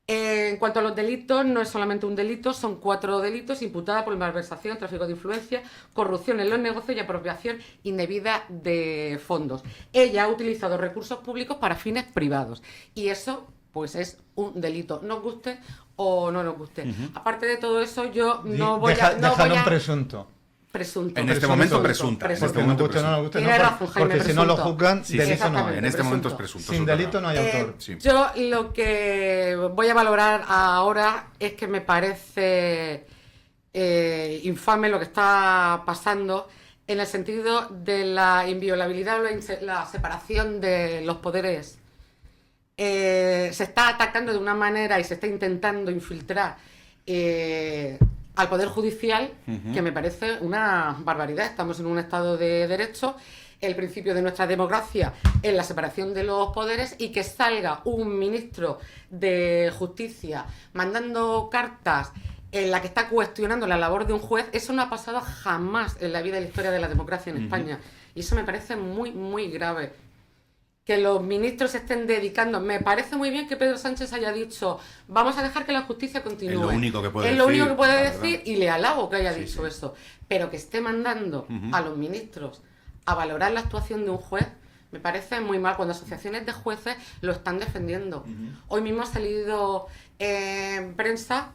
En cuanto a los delitos, no es solamente un delito, son 4 delitos: imputada por malversación, tráfico de influencia, corrupción en los negocios y apropiación indebida de fondos. Ella ha utilizado recursos públicos para fines privados y eso pues es un delito, nos guste o no nos guste. Aparte de todo eso, yo no voy a... Déjalo un presunto. Presunto. En este momento presunta. En este Porque nos momento guste o no nos guste, Tiene no, razón, Jaime, porque si no lo presunto. juzgan, Sí, delito no exactamente. hay. En este momento es presunto. presunto. Sin eso es delito no verdad. hay autor. Sí. Yo lo que voy a valorar ahora es que me parece infame lo que está pasando en el sentido de la inviolabilidad o la separación de los poderes. Se está atacando de una manera y se está intentando infiltrar al Poder Judicial, que me parece una barbaridad. Estamos en un Estado de Derecho, el principio de nuestra democracia es la separación de los poderes, y que salga un ministro de Justicia mandando cartas en la que está cuestionando la labor de un juez, eso no ha pasado jamás en la vida y la historia de la democracia en España. Y eso me parece muy, muy grave. Que los ministros se estén dedicando. Me parece muy bien que Pedro Sánchez haya dicho: vamos a dejar que la justicia continúe. Es lo único que puede Es lo decir, único que puede la decir, verdad. y le alabo que haya Sí, dicho sí. eso. Pero que esté mandando a los ministros a valorar la actuación de un juez, me parece muy mal, cuando asociaciones de jueces lo están defendiendo. Hoy mismo ha salido en prensa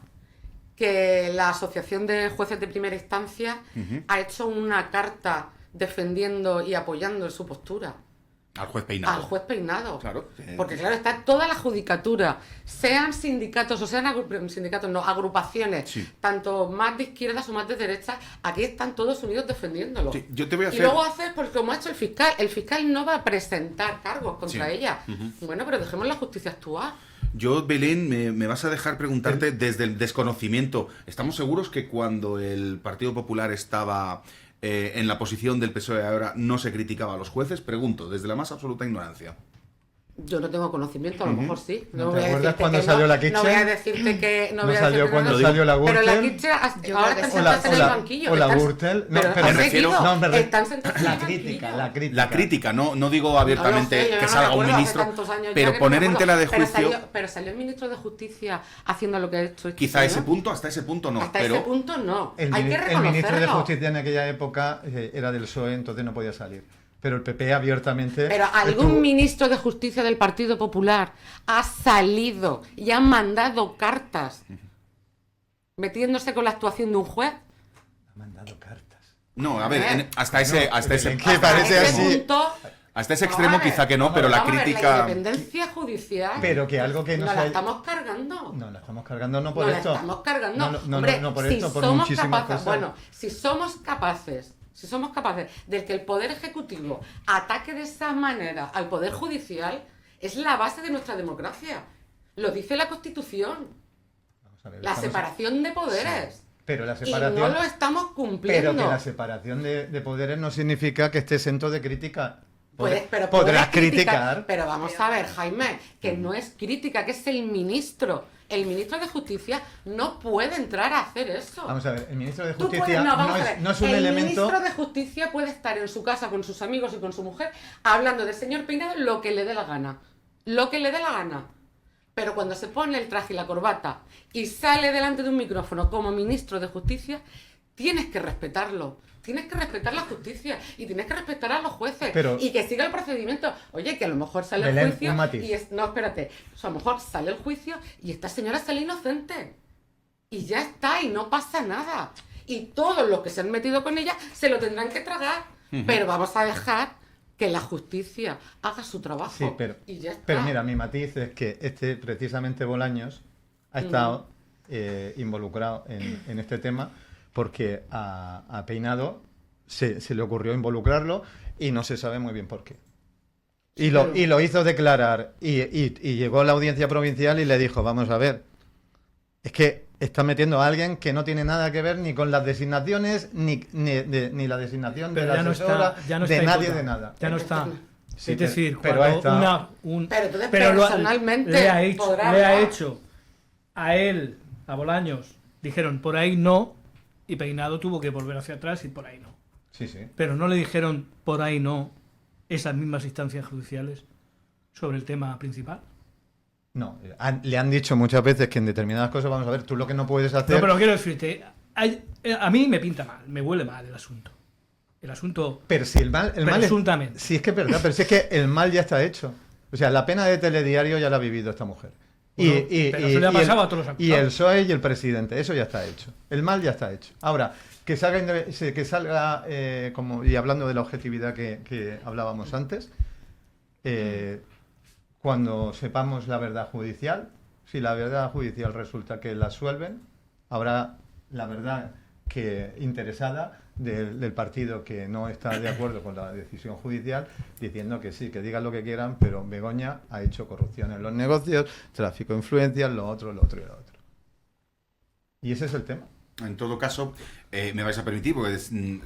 que la Asociación de Jueces de Primera Instancia ha hecho una carta defendiendo y apoyando su postura. Al juez Peinado. Al juez Peinado. Claro. Porque claro, está toda la judicatura, sean sindicatos o sean agrupaciones, Sí. tanto más de izquierdas o más de derechas, aquí están todos unidos defendiéndolo. Sí, yo te voy a Y hacer... luego haces, pues como ha hecho el fiscal no va a presentar cargos contra Sí. ella. Bueno, pero dejemos la justicia actuar. Yo, Belén, me vas a dejar preguntarte desde el desconocimiento. ¿Estamos seguros que cuando el Partido Popular estaba en la posición del PSOE ahora no se criticaba a los jueces? Pregunto, desde la más absoluta ignorancia. Yo no tengo conocimiento, a lo mejor sí. ¿No te voy a acuerdas decirte cuando que salió no, la Kitchen? No voy a decirte que... ¿No voy a salió decirte cuando que no. salió la Pero la Gürtel? Kitchen, Yo ahora creo están que sentados en el o banquillo. la están- Gürtel. No, pero pero ¿has me refiero- seguido? no, perdón. Están sentados en La el crítica, banquillo. la crítica. La crítica, no digo abiertamente No lo sé, yo que no salga me un acuerdo, ministro, hace tantos años ya pero que no poner me en acuerdo. tela de Pero juicio, pero salió el ministro de Justicia haciendo lo que ha hecho. quizá hasta ese punto no, Hasta pero ese punto no. El, Hay que el ministro de reconocerlo. Justicia en aquella época era del PSOE, entonces no podía salir. Pero el PP abiertamente... Pero algún estuvo- ministro de Justicia del Partido Popular ha salido y ha mandado cartas metiéndose con la actuación de un juez. Ha mandado cartas. no, a ver, hasta ese que parece Hasta ese así. punto, hasta ese extremo vamos a ver, quizá que no, pero la vamos a ver, crítica... La independencia judicial. Pero que algo que no nos se la ha- estamos cargando. No, la estamos cargando no por Nos esto. la estamos cargando. No Hombre, por si esto, por somos muchísimas capaces, cosas. bueno, si somos capaces de que el Poder Ejecutivo ataque de esa manera al Poder Judicial, es la base de nuestra democracia. Lo dice la Constitución. Vamos a ver, La estamos- separación de poderes. Sí, pero la Y separación... no lo estamos cumpliendo. Pero que la separación de poderes no significa que esté exento de crítica. Pero Podrás puedes criticar. Pero vamos a ver, Jaime, que no es crítica, que es el ministro. El ministro de Justicia no puede entrar a hacer eso. Vamos a ver, el ministro de Tú Justicia puedes- vamos a ver. no es un el elemento... ministro de Justicia puede estar en su casa con sus amigos y con su mujer hablando del señor Peinado lo que le dé la gana. Lo que le dé la gana. Pero cuando se pone el traje y la corbata y sale delante de un micrófono como ministro de Justicia, tienes que respetarlo. Tienes que respetar la justicia y tienes que respetar a los jueces Pero- y que siga el procedimiento. Oye, que a lo mejor sale Belén, el juicio un matiz. y no, espérate. O sea, a lo mejor sale el juicio y esta señora sale inocente. Y ya está, y no pasa nada. Y todos los que se han metido con ella se lo tendrán que tragar. Pero vamos a dejar que la justicia haga su trabajo. Sí, pero, y ya está. pero mira, mi matiz es que precisamente Bolaños ha estado involucrado en este tema porque a Peinado se le ocurrió involucrarlo y no se sabe muy bien por qué. Y lo hizo declarar y llegó a la audiencia provincial y le dijo, vamos a ver, es que está metiendo a alguien que no tiene nada que ver ni con las designaciones, ni la designación de Pero la ya no asesora, está, ya no de está nadie, imputado. de nada. Ya no está. Sí, Es decir, pero ha cuando estado- Pero entonces lo- personalmente le ha hecho, podrá le ha hablar. hecho a él, a Bolaños, dijeron por ahí no, y Peinado tuvo que volver hacia atrás y por ahí no. Sí, sí. Pero no le dijeron por ahí no esas mismas instancias judiciales sobre el tema principal. No, le han dicho muchas veces que en determinadas cosas, vamos a ver, tú lo que no puedes hacer... No, pero quiero decirte, a mí me pinta mal, me huele mal el asunto. El asunto... Pero si el mal Presuntamente. Sí, es que es verdad, pero si es que el mal ya está hecho. O sea, la pena de telediario ya la ha vivido esta mujer. Bueno, pero eso le ha pasado a todos los y acusados. el PSOE y el presidente, eso ya está hecho. El mal ya está hecho. Ahora, que salga como, y hablando de la objetividad que hablábamos antes, cuando sepamos la verdad judicial, si la verdad judicial resulta que la absuelven, habrá la verdad que interesada del partido que no está de acuerdo con la decisión judicial, diciendo que sí, que digan lo que quieran, pero Begoña ha hecho corrupción en los negocios, tráfico de influencias, lo otro y lo otro. Y ese es el tema. En todo caso, me vais a permitir, porque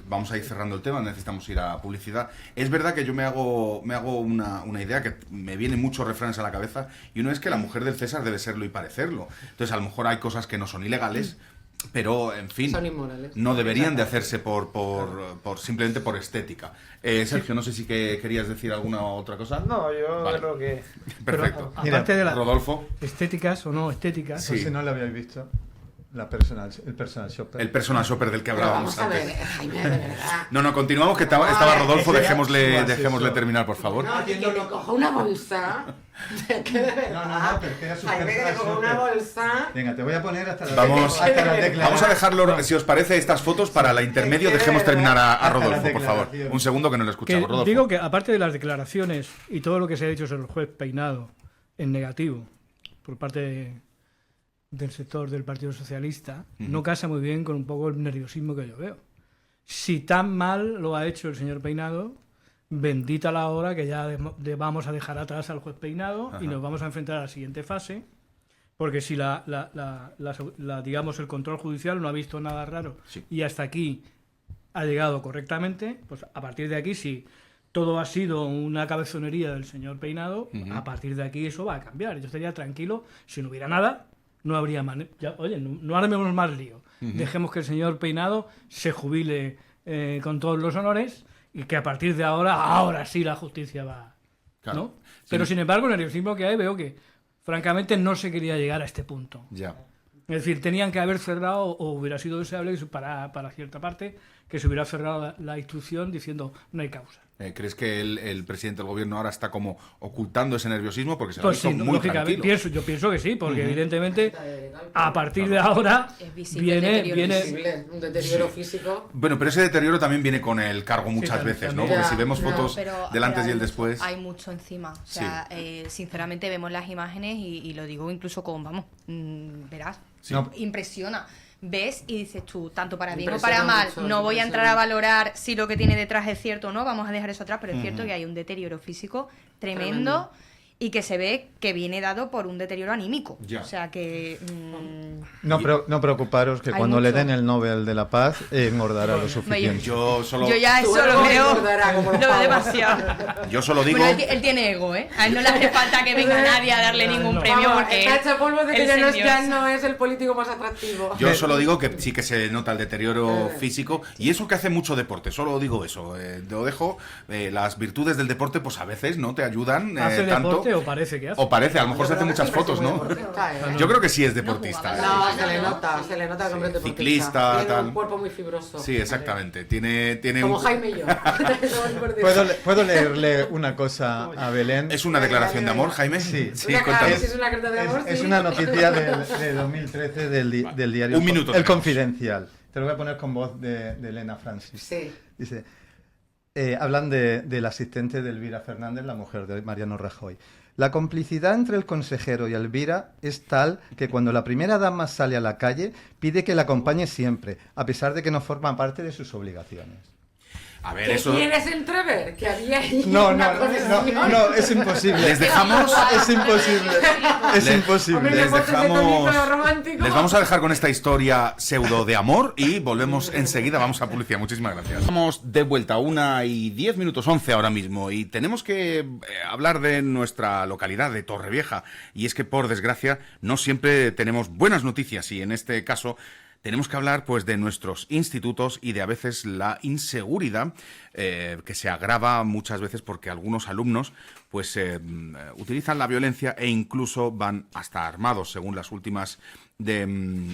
vamos a ir cerrando el tema, necesitamos ir a publicidad. Es verdad que yo me hago una idea que me vienen muchos refranes a la cabeza, y uno es que la mujer del César debe serlo y parecerlo. Entonces, a lo mejor hay cosas que no son ilegales, pero, en fin, Son inmorales. no deberían de hacerse por simplemente por estética. Sergio, no sé si querías decir alguna otra cosa. No, yo Vale. creo que... Perfecto. Pero, aparte de las Rodolfo, estéticas o no estéticas, Sí. No sé si no lo habíais visto, el personal shopper. el personal shopper del que Pero hablábamos vamos a antes. ver, Jaime, de verdad. No, continuamos, que estaba Rodolfo, ese era dejémosle su asesor. terminar, por favor. No, que te coja una bolsa. Que de verdad. No, pero que era su Jaime, que te personal coja una shopper. bolsa. Venga, te voy a poner hasta la Vamos declaración. a dejarlo, si os parece, estas fotos para la intermedio. Dejemos terminar a Hasta la Rodolfo, por favor. declaración. Un segundo que no lo que escuchamos. Rodolfo. digo que aparte de las declaraciones y todo lo que se ha dicho sobre el juez Peinado en negativo por parte del sector del Partido Socialista, no casa muy bien con un poco el nerviosismo que yo veo. Si tan mal lo ha hecho el señor Peinado, bendita la hora que ya vamos a dejar atrás al juez Peinado y nos vamos a enfrentar a la siguiente fase, porque si digamos el control judicial no ha visto nada raro Sí. y hasta aquí ha llegado correctamente, pues a partir de aquí, si todo ha sido una cabezonería del señor Peinado, a partir de aquí eso va a cambiar. Yo estaría tranquilo, si no hubiera nada, no habría manera. Oye, no armemos más lío. Dejemos que el señor Peinado se jubile con todos los honores y que a partir de ahora sí la justicia va. Claro. ¿No? Pero sin embargo, el nerviosismo que hay, veo que francamente no se quería llegar a este punto. Ya. Es decir, tenían que haber cerrado, o hubiera sido deseable para cierta parte, que se hubiera cerrado la instrucción diciendo no hay causa. ¿Crees que el presidente del gobierno ahora está como ocultando ese nerviosismo? Porque se lo ha Pues visto sí, muy lógicamente, tranquilo. yo pienso que sí, porque evidentemente a partir de ahora Es visible el deterioro viene Visible, un deterioro físico. Bueno, pero ese deterioro también viene con el cargo muchas también, veces, ¿no? también. Porque si vemos No, fotos pero del antes y el hay después... hay mucho encima. O sea, sinceramente vemos las imágenes y lo digo incluso con, verás, Sí. No, impresiona. Ves y dices tú, tanto para bien o Impresiona para mal, mucho, no voy a entrar impresiona. a valorar si lo que tiene detrás es cierto o no, vamos a dejar eso atrás, pero es cierto que hay un deterioro físico tremendo y que se ve que viene dado por un deterioro anímico. Ya. O sea que... no preocuparos que Hay cuando le mucho. den el Nobel de la Paz, engordará lo suficiente. Yo solo yo ya Tu eso lo ego veo, engordará como los lo veo pavos. demasiado. Yo solo digo... Bueno, él tiene ego, ¿eh? A él no le hace falta que venga nadie a darle ningún premio Vamos, porque está hecho polvo de que él ya es no, el ya dios. no es el político más atractivo. Yo solo digo que sí que se nota el deterioro físico y eso que hace mucho deporte, solo digo eso, lo dejo, las virtudes del deporte pues a veces no te ayudan hace tanto, deporte o parece que hace. o parece, a lo mejor se hacen Yo creo muchas que fotos, siempre ¿no? fue deportista, ¿eh? Yo creo que sí es deportista. jugaba. No, se le nota que hombre es deportista. Ciclista, Tiene tal. un cuerpo muy fibroso. Sí, exactamente, tiene Como un... Jaime y yo. Somos deportistas. ¿Puedo leerle una cosa a Belén? ¿Es una declaración de amor, Jaime? Sí. Cuéntanos. Es una carta de amor, Es sí. una noticia de 2013 del diario Un minuto El tenemos. Confidencial. Te lo voy a poner con voz de Elena Francis. Sí. Dice, hablan del asistente de Elvira Fernández, la mujer de Mariano Rajoy. La complicidad entre el consejero y Elvira es tal que cuando la primera dama sale a la calle pide que la acompañe siempre, a pesar de que no forma parte de sus obligaciones. A ver, ¿Que eso... ¿Quieres entrever? Que había ahí No, una no, conexión. no, es imposible. Les dejamos... Es imposible. Es Les- imposible. Hombre, Les deportes de dejamos... tonito romántico. Les vamos a dejar con esta historia pseudo de amor y volvemos enseguida. Vamos a publicidad. Muchísimas gracias. Vamos de vuelta, 1:10, 11 ahora mismo. Y tenemos que hablar de nuestra localidad, de Torrevieja. Y es que, por desgracia, no siempre tenemos buenas noticias. Y en este caso... tenemos que hablar pues de nuestros institutos y de a veces la inseguridad que se agrava muchas veces porque algunos alumnos pues utilizan la violencia e incluso van hasta armados, según las últimas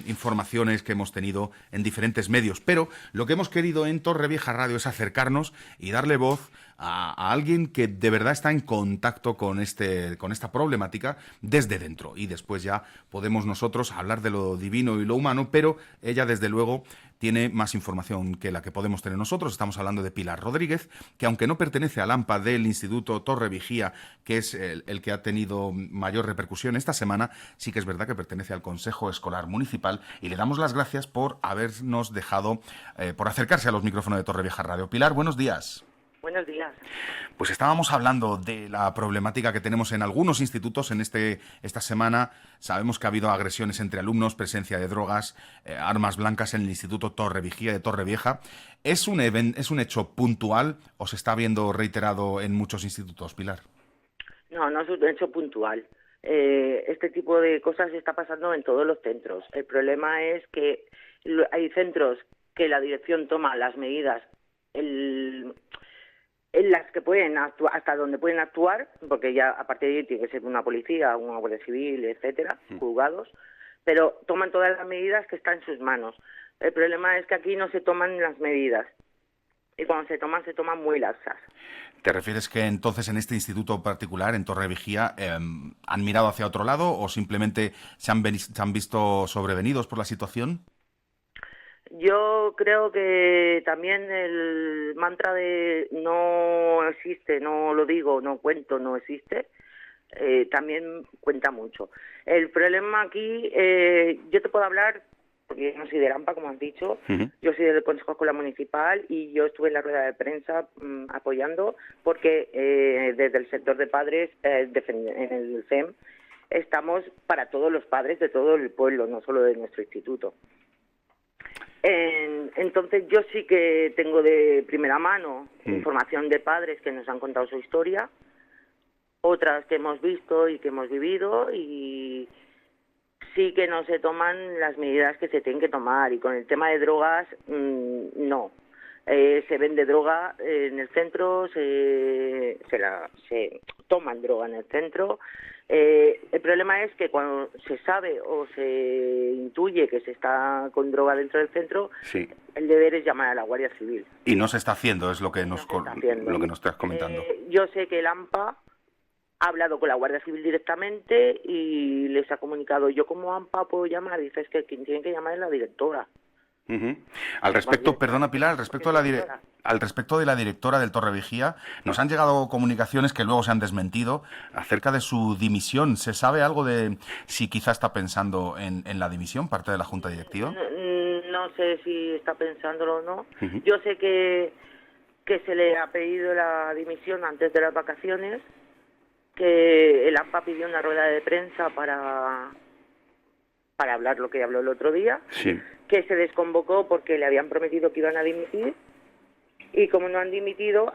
informaciones que hemos tenido en diferentes medios. Pero lo que hemos querido en Torrevieja Radio es acercarnos y darle voz a alguien que de verdad está en contacto con esta problemática desde dentro. Y después ya podemos nosotros hablar de lo divino y lo humano, pero ella desde luego tiene más información que la que podemos tener nosotros. Estamos hablando de Pilar Rodríguez, que aunque no pertenece al AMPA del Instituto Torrevieja, que es el que ha tenido mayor repercusión esta semana, sí que es verdad que pertenece al Consejo Escolar Municipal y le damos las gracias por habernos dejado, por acercarse a los micrófonos de Torrevieja Radio. Pilar, buenos días. Buenos días. Pues estábamos hablando de la problemática que tenemos en algunos institutos en esta semana. Sabemos que ha habido agresiones entre alumnos, presencia de drogas, armas blancas en el Instituto Torrevieja de Torrevieja. ¿Es un hecho puntual o se está viendo reiterado en muchos institutos, Pilar? No, no es un hecho puntual. Este tipo de cosas está pasando en todos los centros. El problema es que hay centros que la dirección toma las medidas en las que pueden actuar, hasta donde pueden actuar, porque ya a partir de ahí tiene que ser una policía, una guardia civil, etcétera, juzgados, pero toman todas las medidas que están en sus manos. El problema es que aquí no se toman las medidas, y cuando se toman muy laxas. ¿Te refieres que entonces en este instituto particular, en Torrevieja, han mirado hacia otro lado o simplemente se han visto sobrevenidos por la situación? Yo creo que también el mantra de no existe, no lo digo, no cuento, no existe, también cuenta mucho. El problema aquí, yo te puedo hablar, porque yo no soy del AMPA, como has dicho, yo soy del Consejo Escolar Municipal y yo estuve en la rueda de prensa apoyando, porque desde el sector de padres, en el CEM, estamos para todos los padres de todo el pueblo, no solo de nuestro instituto. Entonces yo sí que tengo de primera mano información de padres que nos han contado su historia, otras que hemos visto y que hemos vivido, y sí que no se toman las medidas que se tienen que tomar. Y con el tema de drogas, no. Se vende droga en el centro, se toman droga en el centro. El problema es que cuando se sabe o se intuye que se está con droga dentro del centro, Sí. el deber es llamar a la Guardia Civil. Y no se está haciendo, es lo que nos, No se está haciendo. lo que nos estás comentando. Yo sé que el AMPA ha hablado con la Guardia Civil directamente y les ha comunicado. Yo como AMPA puedo llamar, dices que quien tiene que llamar es la directora. Ujú. Al respecto, perdona Pilar, al respecto de la directora del Torrevieja, nos han llegado comunicaciones que luego se han desmentido acerca de su dimisión. ¿Se sabe algo de si quizá está pensando en la dimisión, parte de la Junta Directiva? No sé si está pensándolo o no. Ujú. Yo sé que se le ha pedido la dimisión antes de las vacaciones, que el AMPA pidió una rueda de prensa para hablar lo que habló el otro día, Sí. que se desconvocó porque le habían prometido que iban a dimitir, y como no han dimitido,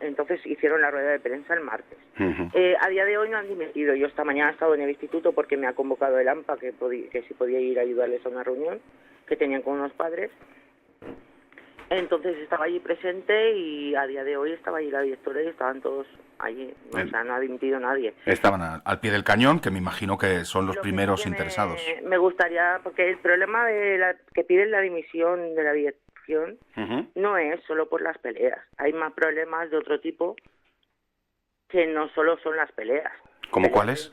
entonces hicieron la rueda de prensa el martes. Ujú. A día de hoy no han dimitido. Yo esta mañana he estado en el instituto porque me ha convocado el AMPA que si podía ir a ayudarles a una reunión que tenían con unos padres. Entonces estaba allí presente y a día de hoy estaba allí la directora y estaban todos allí. O sea, no ha dimitido nadie. Estaban al pie del cañón, que me imagino que son los Lo que primeros sí que interesados. Me gustaría, porque el problema de que piden la dimisión de la dirección Ujú. no es solo por las peleas. Hay más problemas de otro tipo que no solo son las peleas. ¿Cómo cuáles?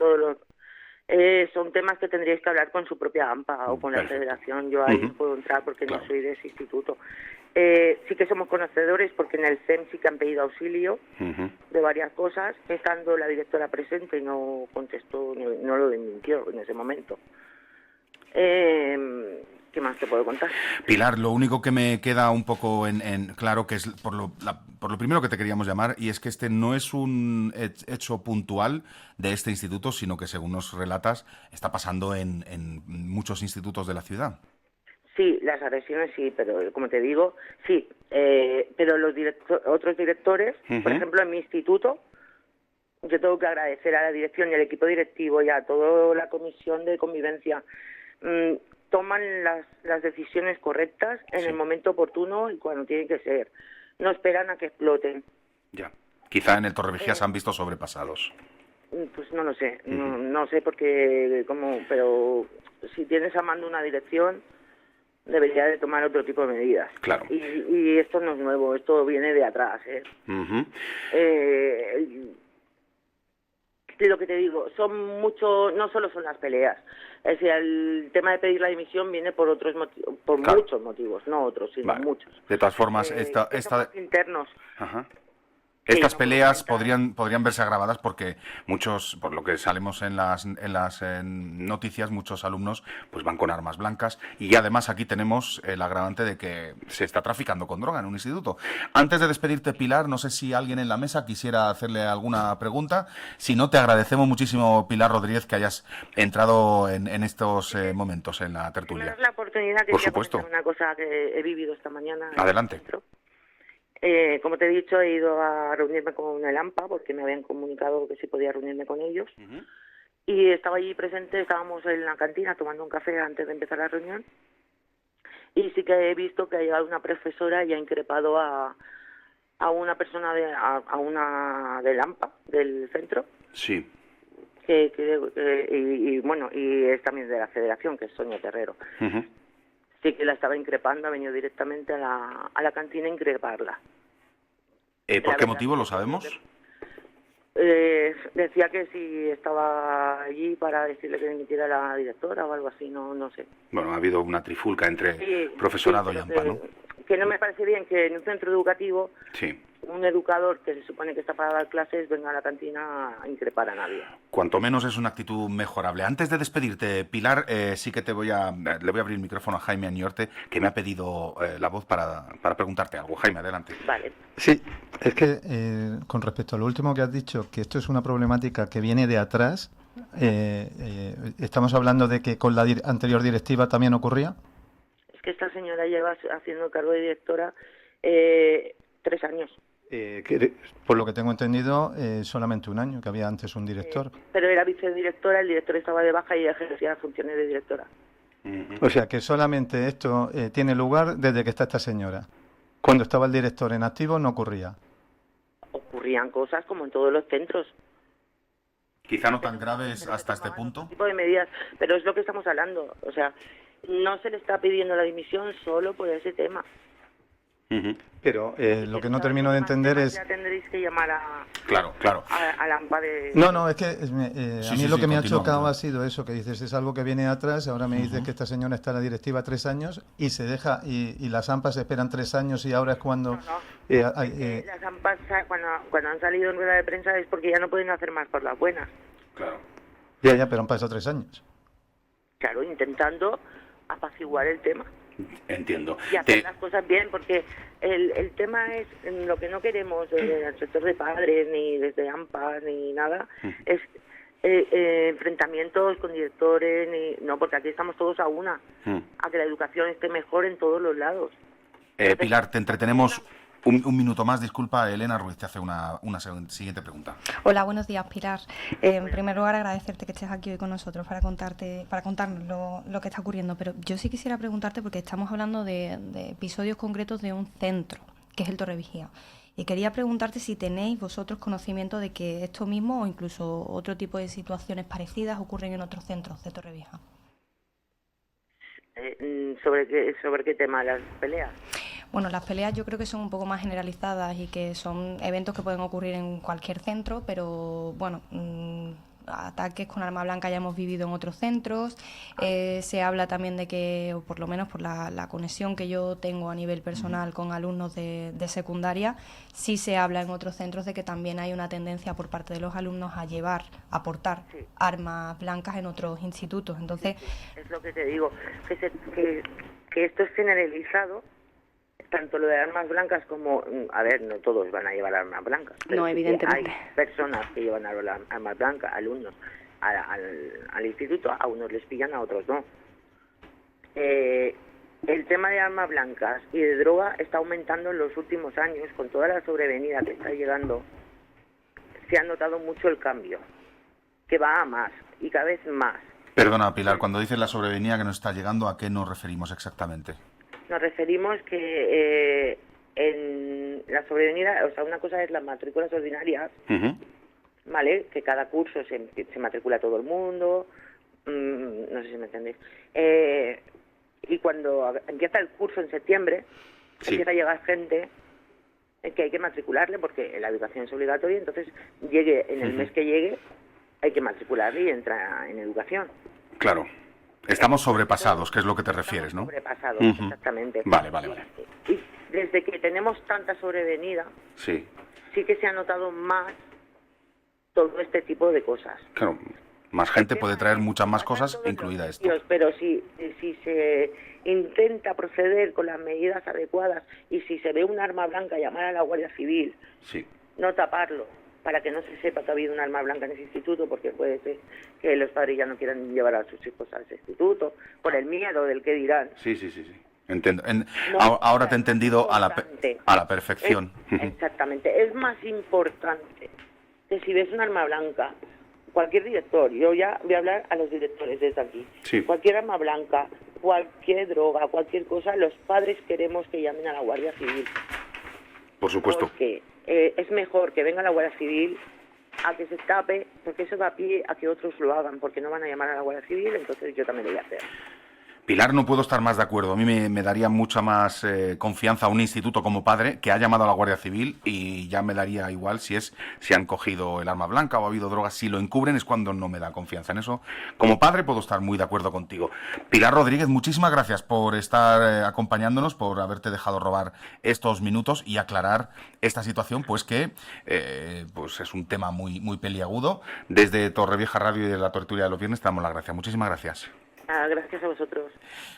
Son temas que tendríais que hablar con su propia AMPA o con la Perfecto. federación. Yo ahí Ujú. no puedo entrar porque Claro. no soy de ese instituto. Sí que somos conocedores porque en el CEM sí que han pedido auxilio Ujú. de varias cosas, estando la directora presente y no contestó, no lo desmintió en ese momento. ¿Qué más te puedo contar? Pilar, lo único que me queda un poco en claro, que es por lo primero que te queríamos llamar, y es que este no es un hecho puntual de este instituto, sino que, según nos relatas, está pasando en muchos institutos de la ciudad. Sí, las agresiones sí, pero como te digo, sí. Pero los otros directores, por Ujú. ejemplo, en mi instituto, yo tengo que agradecer a la dirección y al equipo directivo y a toda la comisión de convivencia. Toman las decisiones correctas en el momento oportuno y cuando tienen que ser. No esperan a que exploten. Ya. Quizá en el Torrevieja se han visto sobrepasados. Pues no lo sé, no sé porque pero si tienes a mando una dirección debería de tomar otro tipo de medidas. Claro. Y esto no es nuevo, esto viene de atrás, Ujú. Lo que te digo, son mucho, no solo son las peleas. Es decir, el tema de pedir la dimisión viene por otros motivos, por Claro. muchos motivos, no otros, sino Vale. muchos. De todas formas, Que son más internos. Ajá. Sí, Estas no peleas puedo podrían verse agravadas porque muchos, por lo que salimos en las noticias, muchos alumnos pues van con armas blancas, y además aquí tenemos el agravante de que se está traficando con droga en un instituto. Antes de despedirte, Pilar, no sé si alguien en la mesa quisiera hacerle alguna pregunta. Si no, te agradecemos muchísimo, Pilar Rodríguez, que hayas entrado en estos momentos en la Si me tertulia. das la oportunidad, Por quería supuesto. comentar una cosa que he vivido esta mañana. en el Adelante. centro. Como te he dicho, he ido a reunirme con el AMPA porque me habían comunicado que sí podía reunirme con ellos. Ujú. Y estaba allí presente, estábamos en la cantina tomando un café antes de empezar la reunión. Y sí que he visto que ha llegado una profesora y ha increpado a una persona, a una del AMPA, del centro, Sí. y bueno, y es también de la federación, que es Sonia Terrero. Ujú. Sí que la estaba increpando, ha venido directamente a la cantina a increparla. ¿Por La qué verdad motivo es lo que sabemos? Decía que si estaba allí para decirle que dimitiera la directora o algo así, no sé. Bueno, ha habido una trifulca entre Sí, profesorado sí, y pero AMPA, ¿no? que no me parece bien que en un centro educativo Sí. un educador que se supone que está para dar clases venga a la cantina a increpar a nadie. Cuanto menos es una actitud mejorable. Antes de despedirte, Pilar, sí que le voy a abrir el micrófono a Jaime Añorte, que me ha pedido la voz para preguntarte algo. Jaime, adelante. Vale. Sí, es que con respecto a lo último que has dicho, que esto es una problemática que viene de atrás, estamos hablando de que con la anterior directiva también ocurría. Es que esta señora lleva haciendo el cargo de directora 3 años. Por lo que tengo entendido, solamente un año, que había antes un director. Pero era vicedirectora, el director estaba de baja y ella ejercía las funciones de directora. O sea, que solamente esto tiene lugar desde que está esta señora. Cuando estaba el director en activo no ocurría. Ocurrían cosas como en todos los centros. Quizá no tan graves hasta este punto. Tipo de medidas, pero es lo que estamos hablando. O sea, no se le está pidiendo la dimisión solo por ese tema. Pero lo que no termino de entender es... Ya tendréis que llamar Claro. a la AMPA de... No, es que a mí lo que me ha chocado continúa. ha sido eso, que dices, es algo que viene atrás, ahora me dices que esta señora está en la directiva 3 años y se deja, y las AMPAs esperan 3 años y ahora es cuando... Las AMPAs, cuando han salido en rueda de prensa es porque ya no pueden hacer más por las buenas. Claro. Ya, pero han pasado 3 años. Claro, intentando apaciguar el tema. Entiendo. Y hacer las cosas bien, porque el tema es, lo que no queremos desde el sector de padres, ni desde AMPA, ni nada, es enfrentamientos con directores, no, porque aquí estamos todos a una, a que la educación esté mejor en todos los lados. Pilar, te entretenemos un minuto más. Disculpa, Elena Ruiz te hace una siguiente pregunta. Hola, buenos días, Pilar. En primer lugar, agradecerte que estés aquí hoy con nosotros para contarnos lo que está ocurriendo. Pero yo sí quisiera preguntarte, porque estamos hablando de episodios concretos de un centro, que es el Torrevieja. Y quería preguntarte si tenéis vosotros conocimiento de que esto mismo o incluso otro tipo de situaciones parecidas ocurren en otros centros de Torrevieja. ¿Sobre qué tema? ¿Las peleas? Bueno, las peleas yo creo que son un poco más generalizadas y que son eventos que pueden ocurrir en cualquier centro, pero bueno, ataques con arma blanca ya hemos vivido en otros centros. Se habla también de que, o por lo menos por la conexión que yo tengo a nivel personal con alumnos de secundaria, sí se habla en otros centros de que también hay una tendencia por parte de los alumnos a portar armas blancas en otros institutos. Entonces, es lo que te digo, que esto es generalizado. Tanto lo de armas blancas como, a ver, no todos van a llevar armas blancas. Pero no, evidentemente. Hay personas que llevan armas blancas, alumnos, al instituto, a unos les pillan, a otros no. El tema de armas blancas y de droga está aumentando en los últimos años, con toda la sobrevenida que está llegando. Se ha notado mucho el cambio, que va a más y cada vez más. Perdona, Pilar, cuando dices la sobrevenida que nos está llegando, ¿a qué nos referimos exactamente? Nos referimos que en la sobrevenida, o sea, una cosa es las matrículas ordinarias, ¿vale? Que cada curso se matricula todo el mundo, no sé si me entendéis. Y cuando empieza el curso en septiembre, empieza a llegar gente que hay que matricularle, porque la educación es obligatoria, entonces llegue en el mes que llegue, hay que matricularle y entra en educación. Claro. Estamos sobrepasados, que es lo que te refieres, ¿no? Sobrepasados, exactamente. Vale. Y desde que tenemos tanta sobrevenida, sí que se ha notado más todo este tipo de cosas. Claro, más gente puede traer muchas más cosas, incluida esto. Pero si se intenta proceder con las medidas adecuadas y si se ve un arma blanca, llamar a la Guardia Civil, no taparlo, para que no se sepa que ha habido un arma blanca en ese instituto, porque puede ser que los padres ya no quieran llevar a sus hijos a ese instituto, por el miedo del que dirán. Sí. Entiendo. Ahora te he entendido a la perfección. Exactamente. Es más importante que si ves un arma blanca, cualquier director, yo ya voy a hablar a los directores desde aquí, cualquier arma blanca, cualquier droga, cualquier cosa, los padres queremos que llamen a la Guardia Civil. Por supuesto. Porque es mejor que venga la Guardia Civil a que se tape, porque eso da pie a que otros lo hagan, porque no van a llamar a la Guardia Civil, entonces yo también lo voy a hacer. Pilar, no puedo estar más de acuerdo. A mí me daría mucha más confianza un instituto como padre que ha llamado a la Guardia Civil, y ya me daría igual si han cogido el arma blanca o ha habido drogas. Si lo encubren es cuando no me da confianza. En eso, como padre, puedo estar muy de acuerdo contigo. Pilar Rodríguez, muchísimas gracias por estar acompañándonos, por haberte dejado robar estos minutos y aclarar esta situación, pues que pues es un tema muy, muy peliagudo. Desde Torrevieja Radio y de la Tertulia de los Viernes te damos las gracias. Muchísimas gracias. Gracias a vosotros.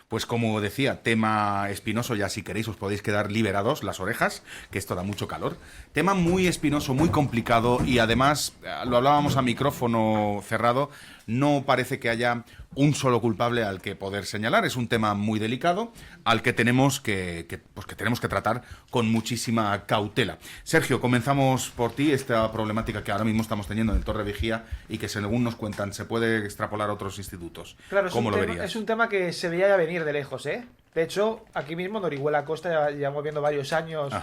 Pues como decía, tema espinoso, ya si queréis os podéis quedar liberados las orejas, que esto da mucho calor. Tema muy espinoso, muy complicado, y además, lo hablábamos a micrófono cerrado, no parece que haya un solo culpable al que poder señalar. Es un tema muy delicado al que tenemos tenemos que tratar con muchísima cautela. Sergio, comenzamos por ti. Esta problemática que ahora mismo estamos teniendo en el Torrevieja y que según nos cuentan se puede extrapolar a otros institutos. Claro, ¿Cómo lo verías? Es un tema que se veía ya venir de lejos, ¿eh? De hecho, aquí mismo en Orihuela Costa ya llevamos viendo varios años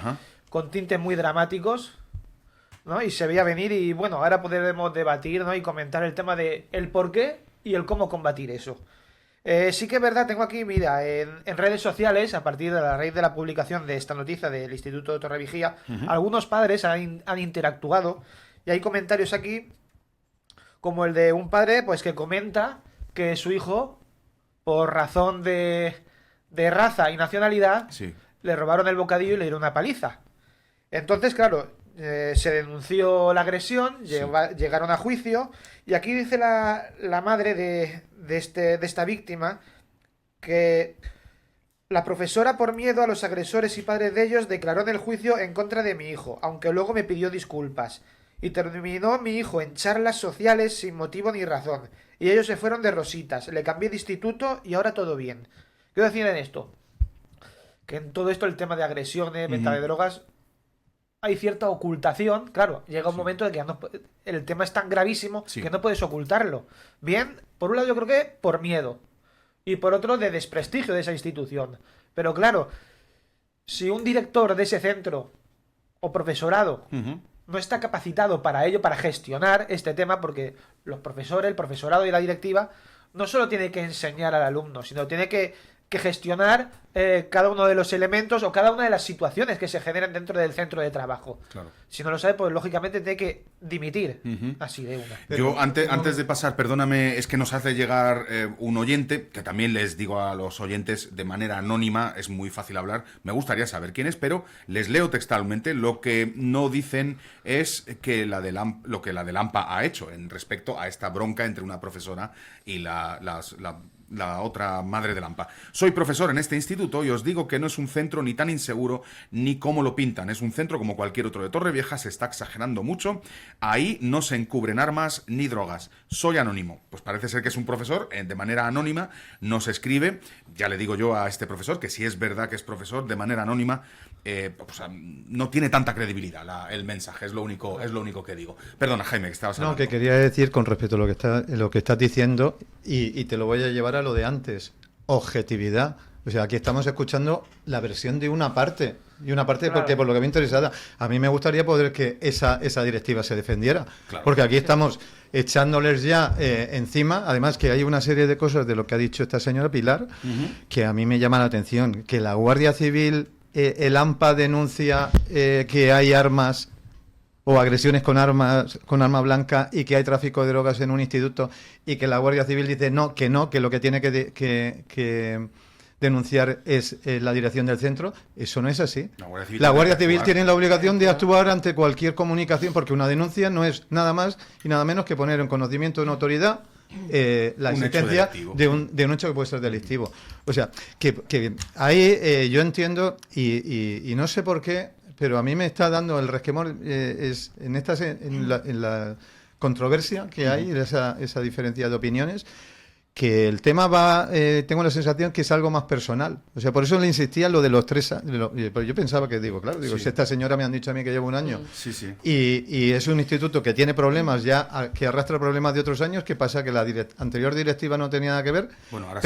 con tintes muy dramáticos, ¿no? Y se veía venir y bueno, ahora podremos debatir, ¿no? Y comentar el tema de el por qué y el cómo combatir eso. Sí que es verdad, tengo aquí, mira, en redes sociales, a partir de la raíz de la publicación de esta noticia del Instituto de Torrevieja, algunos padres han interactuado y hay comentarios aquí como el de un padre pues que comenta que su hijo, por razón de raza y nacionalidad, le robaron el bocadillo y le dieron una paliza. Entonces, claro, se denunció la agresión, llegaron a juicio, y aquí dice la madre de esta víctima que la profesora, por miedo a los agresores y padres de ellos, declaró en el juicio en contra de mi hijo, aunque luego me pidió disculpas. Y terminó mi hijo en charlas sociales sin motivo ni razón. Y ellos se fueron de rositas. Le cambié de instituto y ahora todo bien. Quiero decir en esto que en todo esto el tema de agresiones, venta de drogas, hay cierta ocultación. Claro, llega un momento de que el tema es tan gravísimo que no puedes ocultarlo. Bien, por un lado yo creo que por miedo y por otro de desprestigio de esa institución. Pero claro, si un director de ese centro o profesorado no está capacitado para ello, para gestionar este tema, porque los profesores, el profesorado y la directiva no solo tiene que enseñar al alumno, sino tiene que gestionar cada uno de los elementos o cada una de las situaciones que se generan dentro del centro de trabajo. Claro. Si no lo sabe, pues lógicamente tiene que dimitir así de una. Yo, antes de pasar, perdóname, es que nos hace llegar un oyente, que también les digo a los oyentes de manera anónima, es muy fácil hablar, me gustaría saber quién es, pero les leo textualmente. Lo que no dicen es que lo que la de Lampa ha hecho en respecto a esta bronca entre una profesora y la otra madre de Lampa. Soy profesor en este instituto y os digo que no es un centro ni tan inseguro ni como lo pintan. Es un centro como cualquier otro de Torrevieja, se está exagerando mucho. Ahí no se encubren armas ni drogas. Soy anónimo. Pues parece ser que es un profesor, de manera anónima, nos escribe. Ya le digo yo a este profesor que si es verdad que es profesor, de manera anónima, no tiene tanta credibilidad el mensaje, es lo único que digo. Perdona, Jaime, que estabas hablando. No, que quería decir con respecto a lo que estás diciendo, y te lo voy a llevar a lo de antes, objetividad. O sea, aquí estamos escuchando la versión de una parte, claro, porque por lo que me interesada, a mí me gustaría poder que esa directiva se defendiera, claro, porque aquí estamos echándoles ya encima, además que hay una serie de cosas de lo que ha dicho esta señora Pilar, que a mí me llama la atención, que la Guardia Civil, el AMPA denuncia que hay armas o agresiones con arma blanca y que hay tráfico de drogas en un instituto, y que la Guardia Civil dice que lo que tiene que denunciar es la dirección del centro. Eso no es así. La Guardia Civil tiene la obligación de actuar ante cualquier comunicación, porque una denuncia no es nada más y nada menos que poner en conocimiento de una autoridad la existencia de un hecho que puede ser delictivo. O sea, que ahí yo entiendo y no sé por qué, pero a mí me está dando el resquemor en la controversia que hay, esa diferencia de opiniones, que el tema tengo la sensación que es algo más personal. O sea, por eso le insistía en lo de los 3 años. Pero yo pensaba que, si esta señora me han dicho a mí que lleva un año, y es un instituto que tiene problemas ya, que arrastra problemas de otros años, ¿qué pasa? Que la anterior directiva no tenía nada que ver. Bueno, ahora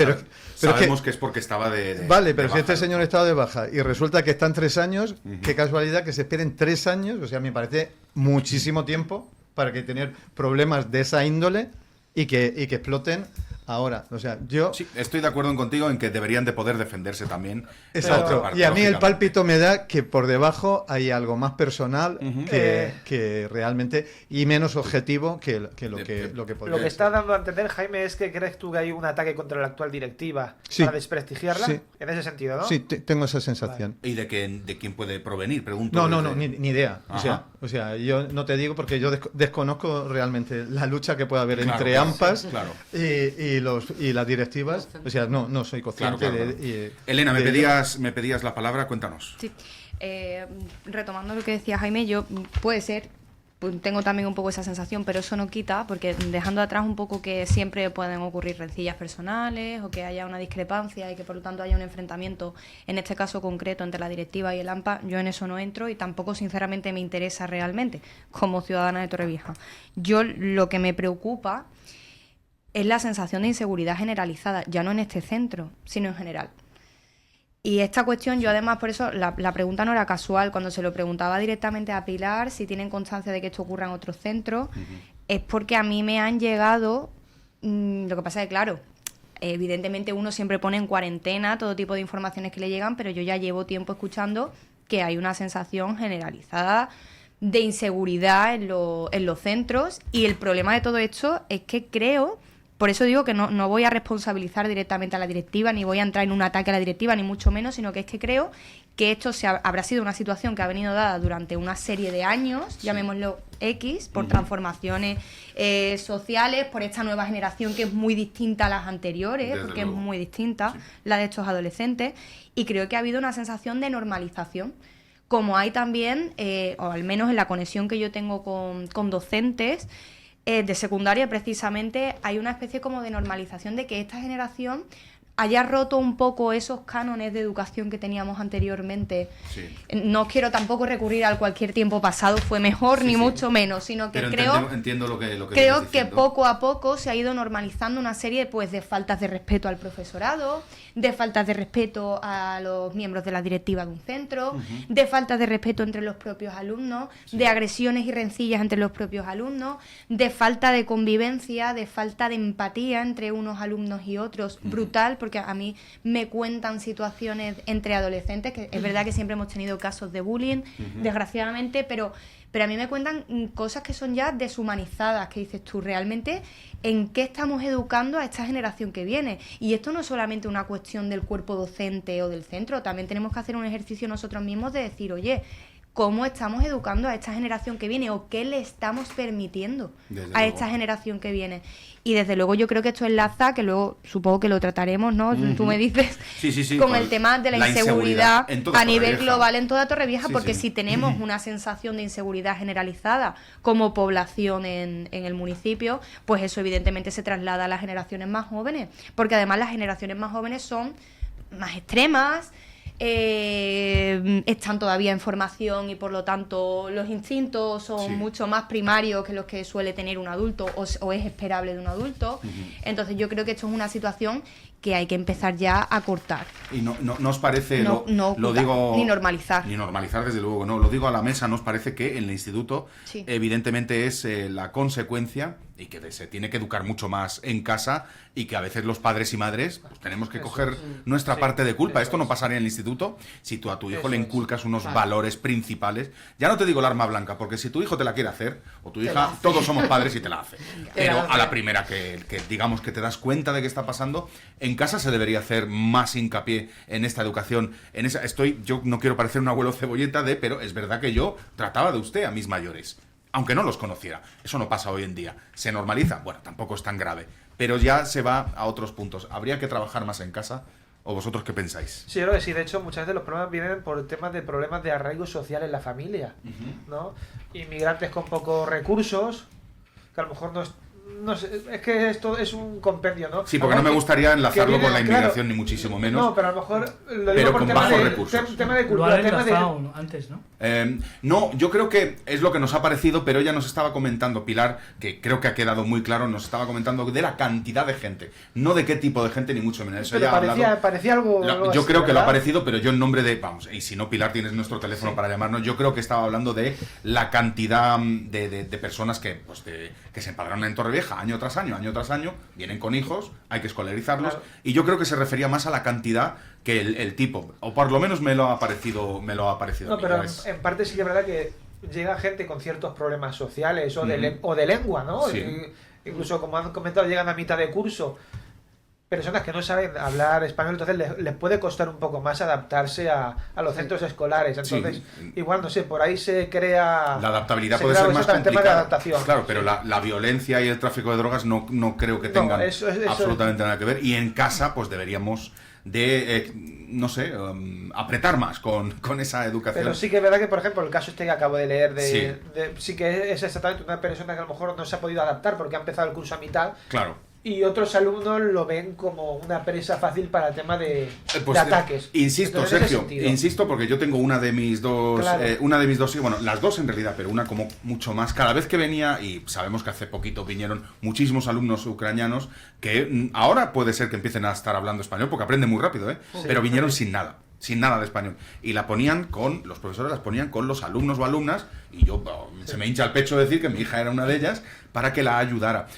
sabemos que es porque estaba de vale, pero de si este baja, señor estaba de baja y resulta que están 3 años, qué casualidad que se esperen 3 años, o sea, me parece muchísimo tiempo para que tener problemas de esa índole y que exploten ahora. O sea, yo... Sí, estoy de acuerdo contigo en que deberían de poder defenderse también. Exacto. Y a mí el pálpito me da que por debajo hay algo más personal que realmente, y menos objetivo que lo que podría Lo que está ser. dando a entender, Jaime, es que crees tú que hay un ataque contra la actual directiva para desprestigiarla. Sí. En ese sentido, ¿no? Sí, tengo esa sensación. Vale. ¿Y de quién puede provenir? Pregunto. No, ni idea. O sea, yo no te digo porque yo desconozco realmente la lucha que puede haber entre AMPAs y las directivas. O sea, no soy consciente de... Elena, me pedías la palabra, cuéntanos. Sí. Retomando lo que decía Jaime, puede ser pues tengo también un poco esa sensación, pero eso no quita, porque dejando atrás un poco que siempre pueden ocurrir rencillas personales o que haya una discrepancia y que por lo tanto haya un enfrentamiento, en este caso concreto, entre la directiva y el AMPA, yo en eso no entro y tampoco sinceramente me interesa realmente como ciudadana de Torrevieja. Yo lo que me preocupa es la sensación de inseguridad generalizada, ya no en este centro, sino en general. Y esta cuestión, yo además, por eso, la pregunta no era casual. Cuando se lo preguntaba directamente a Pilar, si tienen constancia de que esto ocurra en otros centros, es porque a mí me han llegado, lo que pasa es que, claro, evidentemente uno siempre pone en cuarentena todo tipo de informaciones que le llegan, pero yo ya llevo tiempo escuchando que hay una sensación generalizada de inseguridad en los centros, y el problema de todo esto es que creo... Por eso digo que no voy a responsabilizar directamente a la directiva, ni voy a entrar en un ataque a la directiva, ni mucho menos, sino que es que creo que esto habrá sido una situación que ha venido dada durante una serie de años, llamémoslo X, por transformaciones sociales, por esta nueva generación que es muy distinta a las anteriores, Desde porque luego. es muy distinta, la de estos adolescentes, y creo que ha habido una sensación de normalización. Como hay también, o al menos en la conexión que yo tengo con docentes, de secundaria precisamente, hay una especie como de normalización de que esta generación haya roto un poco esos cánones de educación que teníamos anteriormente. Sí. No quiero tampoco recurrir al cualquier tiempo pasado fue mejor, Sí, ni sí. mucho menos, sino que Pero entiendo lo que creo estás que diciendo. poco a poco se ha ido normalizando una serie pues, de faltas de respeto al profesorado, de faltas de respeto a los miembros de la directiva de un centro, de faltas de respeto entre los propios alumnos, de agresiones y rencillas entre los propios alumnos, de falta de convivencia, de falta de empatía entre unos alumnos y otros, brutal, porque a mí me cuentan situaciones entre adolescentes, que es verdad que siempre hemos tenido casos de bullying, desgraciadamente, pero a mí me cuentan cosas que son ya deshumanizadas, que dices tú, realmente, ¿en qué estamos educando a esta generación que viene? Y esto no es solamente una cuestión del cuerpo docente o del centro, también tenemos que hacer un ejercicio nosotros mismos de decir, oye, ¿cómo estamos educando a esta generación que viene? ¿O qué le estamos permitiendo Desde a luego. esta generación que viene? Y desde luego yo creo que esto enlaza, que luego supongo que lo trataremos, ¿no? Tú me dices, Sí, con el tema de la inseguridad en toda a nivel Torrevieja. global en toda Torrevieja, Sí, porque sí. si tenemos una sensación de inseguridad generalizada como población en el municipio, pues eso evidentemente se traslada a las generaciones más jóvenes, porque además las generaciones más jóvenes son más extremas, están todavía en formación y por lo tanto los instintos son Sí. mucho más primarios que los que suele tener un adulto o es esperable de un adulto. Entonces yo creo que esto es una situación que hay que empezar ya a cortar. Y no os parece, No lo ocultar, digo... ni normalizar. Ni normalizar, desde luego, no. Lo digo a la mesa, ¿nos parece que en el instituto Sí. evidentemente es la consecuencia y que se tiene que educar mucho más en casa y que a veces los padres y madres pues, tenemos que coger nuestra parte de culpa? Esto no pasaría en el instituto si tú a tu hijo le inculcas unos valores principales. Ya no te digo el arma blanca, porque si tu hijo te la quiere hacer, o tu hija, todos somos padres y te la hace. Pero a la primera que digamos que te das cuenta de que está pasando, en casa se debería hacer más hincapié en esta educación. Yo no quiero parecer un abuelo cebolleta pero es verdad que yo trataba de usted a mis mayores, aunque no los conociera. Eso no pasa hoy en día. ¿Se normaliza? Bueno, tampoco es tan grave, pero ya se va a otros puntos. ¿Habría que trabajar más en casa? ¿O vosotros qué pensáis? Sí, yo creo que sí. De hecho, muchas veces los problemas vienen por temas de problemas de arraigo social en la familia, ¿no? Inmigrantes con pocos recursos, que a lo mejor no sé, es que esto es un compendio, ¿no? Sí, porque no me gustaría enlazarlo que con la viene, inmigración, claro, ni muchísimo menos. No, pero a lo mejor lo Pero digo por con tema bajos de, recursos. tema de Lo cultura, han tema de... enlazado antes, ¿no? No, yo creo que es lo que nos ha parecido, pero ella nos estaba comentando, Pilar, que creo que ha quedado muy claro, nos estaba comentando de la cantidad de gente, no de qué tipo de gente, ni mucho menos. Eso Pero ya ha hablado. parecía algo... algo Yo así, creo que lo ha ¿verdad? parecido, pero yo en nombre de... Vamos, y si no, Pilar, tienes nuestro teléfono para llamarnos. Yo creo que estaba hablando de la cantidad de personas que se empadronan en Torrevieja año tras año, vienen con hijos, hay que escolarizarlos, Claro. y yo creo que se refería más a la cantidad que el tipo, o por lo menos me lo ha parecido a No, mí. pero Es- en parte sí que es verdad que llega gente con ciertos problemas sociales o de lengua, ¿no? Sí. Incluso, como han comentado, llegan a mitad de curso. personas que no saben hablar español, entonces les puede costar un poco más adaptarse a los centros escolares. Entonces, igual, no sé, por ahí se crea... La adaptabilidad se puede crea ser más tema de complicada. adaptación. Claro, pero la violencia y el tráfico de drogas no creo que tengan eso absolutamente nada que ver. Y en casa, pues deberíamos de, no sé, apretar más con esa educación. Pero sí que es verdad que, por ejemplo, el caso este que acabo de leer, Sí. sí que es exactamente una persona que a lo mejor no se ha podido adaptar porque ha empezado el curso a mitad. Claro. Y otros alumnos lo ven como una presa fácil para el tema de Pues, ataques. Insisto, Entonces, en ese Sergio, sentido. insisto porque yo tengo una de mis dos, Claro. bueno, las dos en realidad, pero una como mucho más. Cada vez que venía, y sabemos que hace poquito vinieron muchísimos alumnos ucranianos que ahora puede ser que empiecen a estar hablando español porque aprenden muy rápido, pero vinieron sin nada de español. Y los profesores las ponían con los alumnos o alumnas, y yo se me hincha el pecho decir que mi hija era una de ellas, para que la ayudara.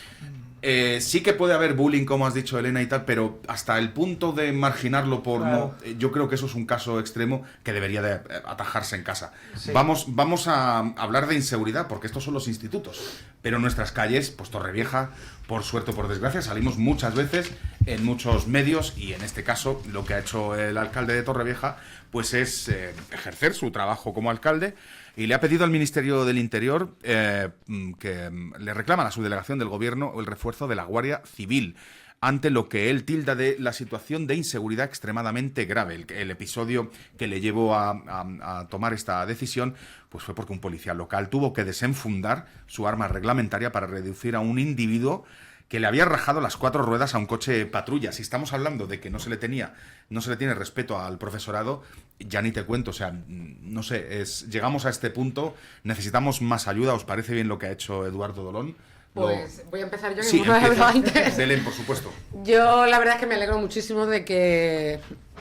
Sí que puede haber bullying, como has dicho, Elena, y tal, pero hasta el punto de marginarlo por Claro. yo creo que eso es un caso extremo que debería de atajarse en casa. Sí. Vamos a hablar de inseguridad, porque estos son los institutos, pero nuestras calles, pues Torrevieja, por suerte o por desgracia, salimos muchas veces en muchos medios, y en este caso lo que ha hecho el alcalde de Torrevieja pues es ejercer su trabajo como alcalde, y le ha pedido al Ministerio del Interior que le reclama a la subdelegación del Gobierno el refuerzo de la Guardia Civil ante lo que él tilda de la situación de inseguridad extremadamente grave. El episodio que le llevó a tomar esta decisión pues fue porque un policía local tuvo que desenfundar su arma reglamentaria para reducir a un individuo que le había rajado las 4 ruedas a un coche patrulla. Si estamos hablando de que no se le tiene respeto al profesorado, ya ni te cuento. O sea, no sé, llegamos a este punto, necesitamos más ayuda. ¿Os parece bien lo que ha hecho Eduardo Dolón? Pues voy a empezar yo, que Sí, no he hablado empieza. antes. Belén, por supuesto. Yo la verdad es que me alegro muchísimo de que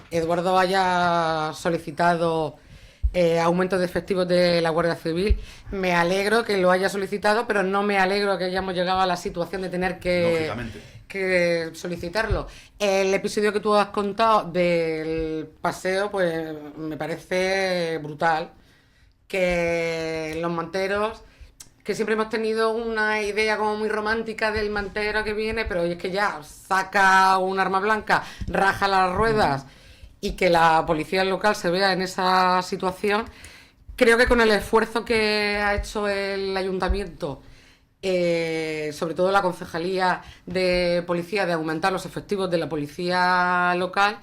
Eduardo haya solicitado aumento de efectivos de la Guardia Civil. Me alegro que lo haya solicitado, pero no me alegro que hayamos llegado a la situación de tener que solicitarlo. El episodio que tú has contado del paseo, pues me parece brutal. Que los manteros, que siempre hemos tenido una idea como muy romántica del mantero que viene, pero hoy es que ya saca un arma blanca, raja las ruedas, y que la policía local se vea en esa situación. Creo que con el esfuerzo que ha hecho el ayuntamiento, sobre todo la concejalía de policía, de aumentar los efectivos de la policía local,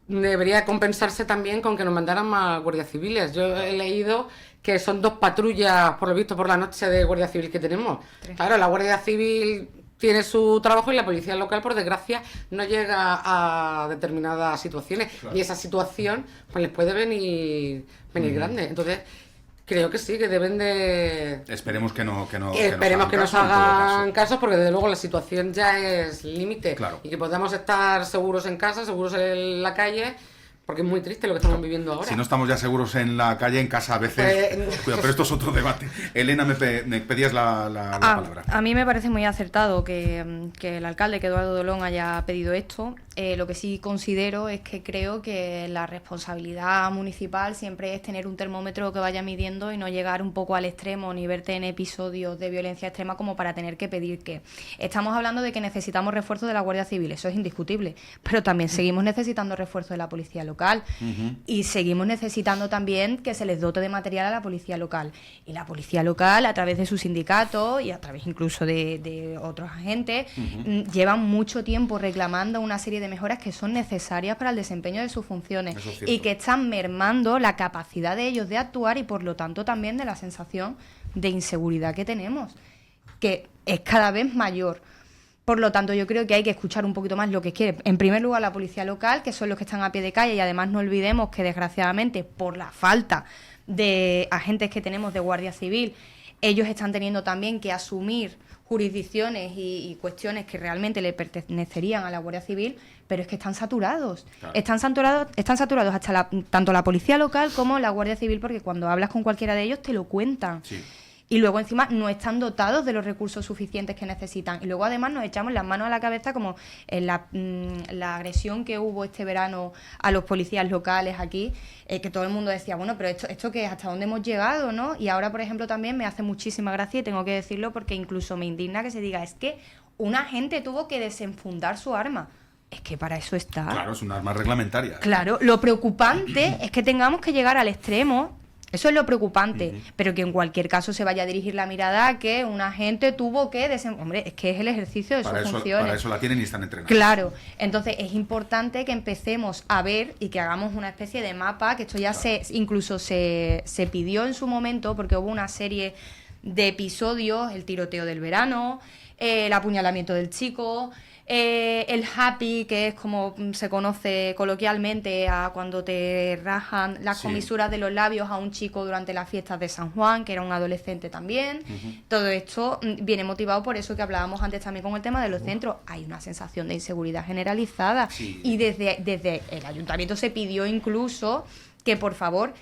debería compensarse también con que nos mandaran más guardias civiles. Yo he leído que son 2 patrullas, por lo visto, por la noche de guardia civil que tenemos. 3. Claro, la Guardia Civil tiene su trabajo y la policía local, por desgracia, no llega a determinadas situaciones. Claro. Y esa situación pues les puede venir grande. Entonces, creo que sí, que deben de... Esperemos que nos hagan caso, porque desde luego la situación ya es límite. Claro. Y que podamos estar seguros en casa, seguros en la calle, porque es muy triste lo que estamos viviendo ahora. Si no estamos ya seguros en la calle, en casa a veces... Cuidado, pero esto es otro debate. Elena, me pedías la palabra. A mí me parece muy acertado que el alcalde, que Eduardo Dolón, haya pedido esto. Lo que sí considero es que creo que la responsabilidad municipal siempre es tener un termómetro que vaya midiendo y no llegar un poco al extremo ni verte en episodios de violencia extrema como para tener que pedir que... Estamos hablando de que necesitamos refuerzo de la Guardia Civil, eso es indiscutible, pero también seguimos necesitando refuerzo de la policía local y seguimos necesitando también que se les dote de material a la policía local. Y la policía local, a través de su sindicato y a través incluso de otros agentes, llevan mucho tiempo reclamando una serie de mejoras que son necesarias para el desempeño de sus funciones y que están mermando la capacidad de ellos de actuar y por lo tanto también de la sensación de inseguridad que tenemos, que es cada vez mayor. Por lo tanto, yo creo que hay que escuchar un poquito más lo que quiere. En primer lugar, la policía local, que son los que están a pie de calle, y además no olvidemos que desgraciadamente por la falta de agentes que tenemos de Guardia Civil, ellos están teniendo también que asumir jurisdicciones y cuestiones que realmente le pertenecerían a la Guardia Civil, pero es que están saturados. Claro. Están saturados hasta tanto la policía local como la Guardia Civil, porque cuando hablas con cualquiera de ellos te lo cuentan. Sí. Y luego encima no están dotados de los recursos suficientes que necesitan. Y luego además nos echamos las manos a la cabeza como en la agresión que hubo este verano a los policías locales aquí, que todo el mundo decía, bueno, pero esto ¿qué es? ¿Hasta dónde hemos llegado? ¿No? Y ahora, por ejemplo, también me hace muchísima gracia, y tengo que decirlo porque incluso me indigna que se diga, es que un agente tuvo que desenfundar su arma. Es que para eso está. Claro, es un arma reglamentaria. Claro, lo preocupante es que tengamos que llegar al extremo. Eso es lo preocupante, pero que en cualquier caso se vaya a dirigir la mirada a que un agente tuvo que... Hombre, es que es el ejercicio de sus funciones. Para eso la tienen y están entrenados. Claro, entonces es importante que empecemos a ver y que hagamos una especie de mapa, que esto ya incluso se pidió en su momento, porque hubo una serie de episodios, el tiroteo del verano, el apuñalamiento del chico... el happy, que es como se conoce coloquialmente a cuando te rajan las comisuras de los labios a un chico durante las fiestas de San Juan, que era un adolescente también. Todo esto viene motivado por eso que hablábamos antes también con el tema de los centros. Hay una sensación de inseguridad generalizada y desde el ayuntamiento se pidió incluso que por favor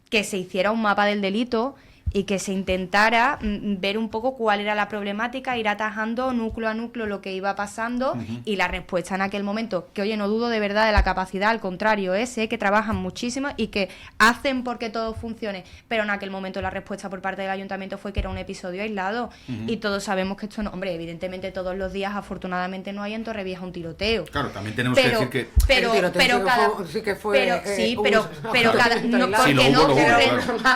que se hiciera un mapa del delito y que se intentara ver un poco cuál era la problemática, ir atajando núcleo a núcleo lo que iba pasando y la respuesta en aquel momento, que oye, no dudo de verdad de la capacidad, al contrario, sé que trabajan muchísimo y que hacen porque todo funcione, pero en aquel momento la respuesta por parte del ayuntamiento fue que era un episodio aislado y todos sabemos que esto no, hombre, evidentemente todos los días afortunadamente no hay en Torrevieja un tiroteo. Claro, también tenemos que decir que...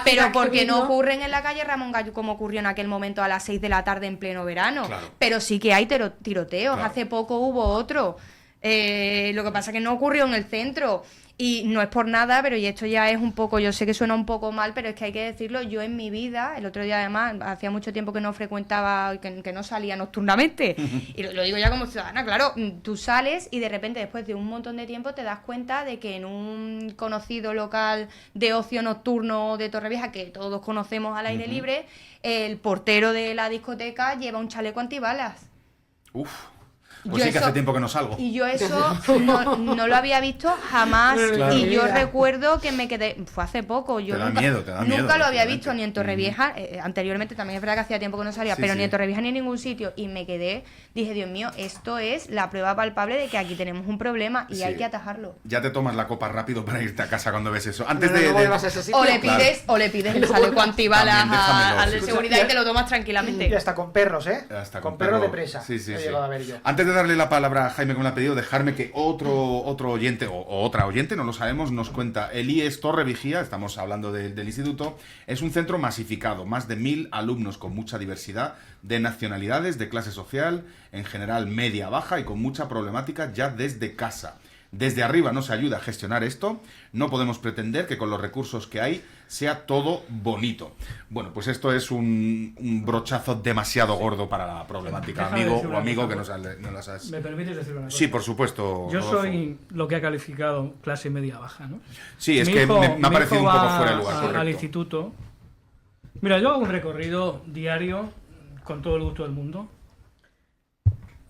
Pero porque no ocurren en la calle Ramón Gallo como ocurrió en aquel momento a las 6 de la tarde en pleno verano. Claro. Pero sí que hay tiroteos. Claro. Hace poco hubo otro. Lo que pasa es que no ocurrió en el centro. Y no es por nada, pero y esto ya es un poco, yo sé que suena un poco mal, pero es que hay que decirlo, yo en mi vida, el otro día además, hacía mucho tiempo que no frecuentaba, que no salía nocturnamente, y lo digo ya como ciudadana, claro, tú sales y de repente después de un montón de tiempo te das cuenta de que en un conocido local de ocio nocturno de Torrevieja, que todos conocemos al aire libre, el portero de la discoteca lleva un chaleco antibalas. Uf. Pues sí que hace tiempo que no salgo. Y yo eso no lo había visto jamás. Claro. Y yo recuerdo que me quedé... Fue hace poco. Yo Te da nunca, miedo, nunca lo había obviamente. visto ni en Torrevieja. Anteriormente también es verdad que hacía tiempo que no salía, pero ni en Torrevieja ni en ningún sitio. Y me quedé... Dije, Dios mío, esto es la prueba palpable de que aquí tenemos un problema y hay que atajarlo. Ya te tomas la copa rápido para irte a casa cuando ves eso. Antes Pero de... no vuelvas a ese sitio. O le pides el chaleco antibalas También déjamelo, al de sí. seguridad y te lo tomas tranquilamente. Y hasta con perros, ¿eh? Hasta con perros de presa. Sí, sí, He sí. llegado a ver yo. Antes de darle la palabra a Jaime como le ha pedido, dejarme que otro oyente o otra oyente, no lo sabemos, nos cuenta. El IES Torrevigía, estamos hablando del instituto, es un centro masificado, más de 1000 alumnos con mucha diversidad de nacionalidades, de clase social, en general media, baja y con mucha problemática ya desde casa. Desde arriba no se ayuda a gestionar esto, no podemos pretender que con los recursos que hay sea todo bonito. Bueno, pues esto es un brochazo demasiado gordo para la problemática, Déjame amigo decir o una amigo cosa. que no las has... ¿Me permites decir una cosa? Sí, por supuesto. Yo Rodolfo. soy lo que ha calificado clase media baja, ¿no? Sí, es Mi que hijo- me ha mi parecido un hijo poco va fuera de lugar, al correcto. instituto. Mira, yo hago un recorrido diario con todo el gusto del mundo.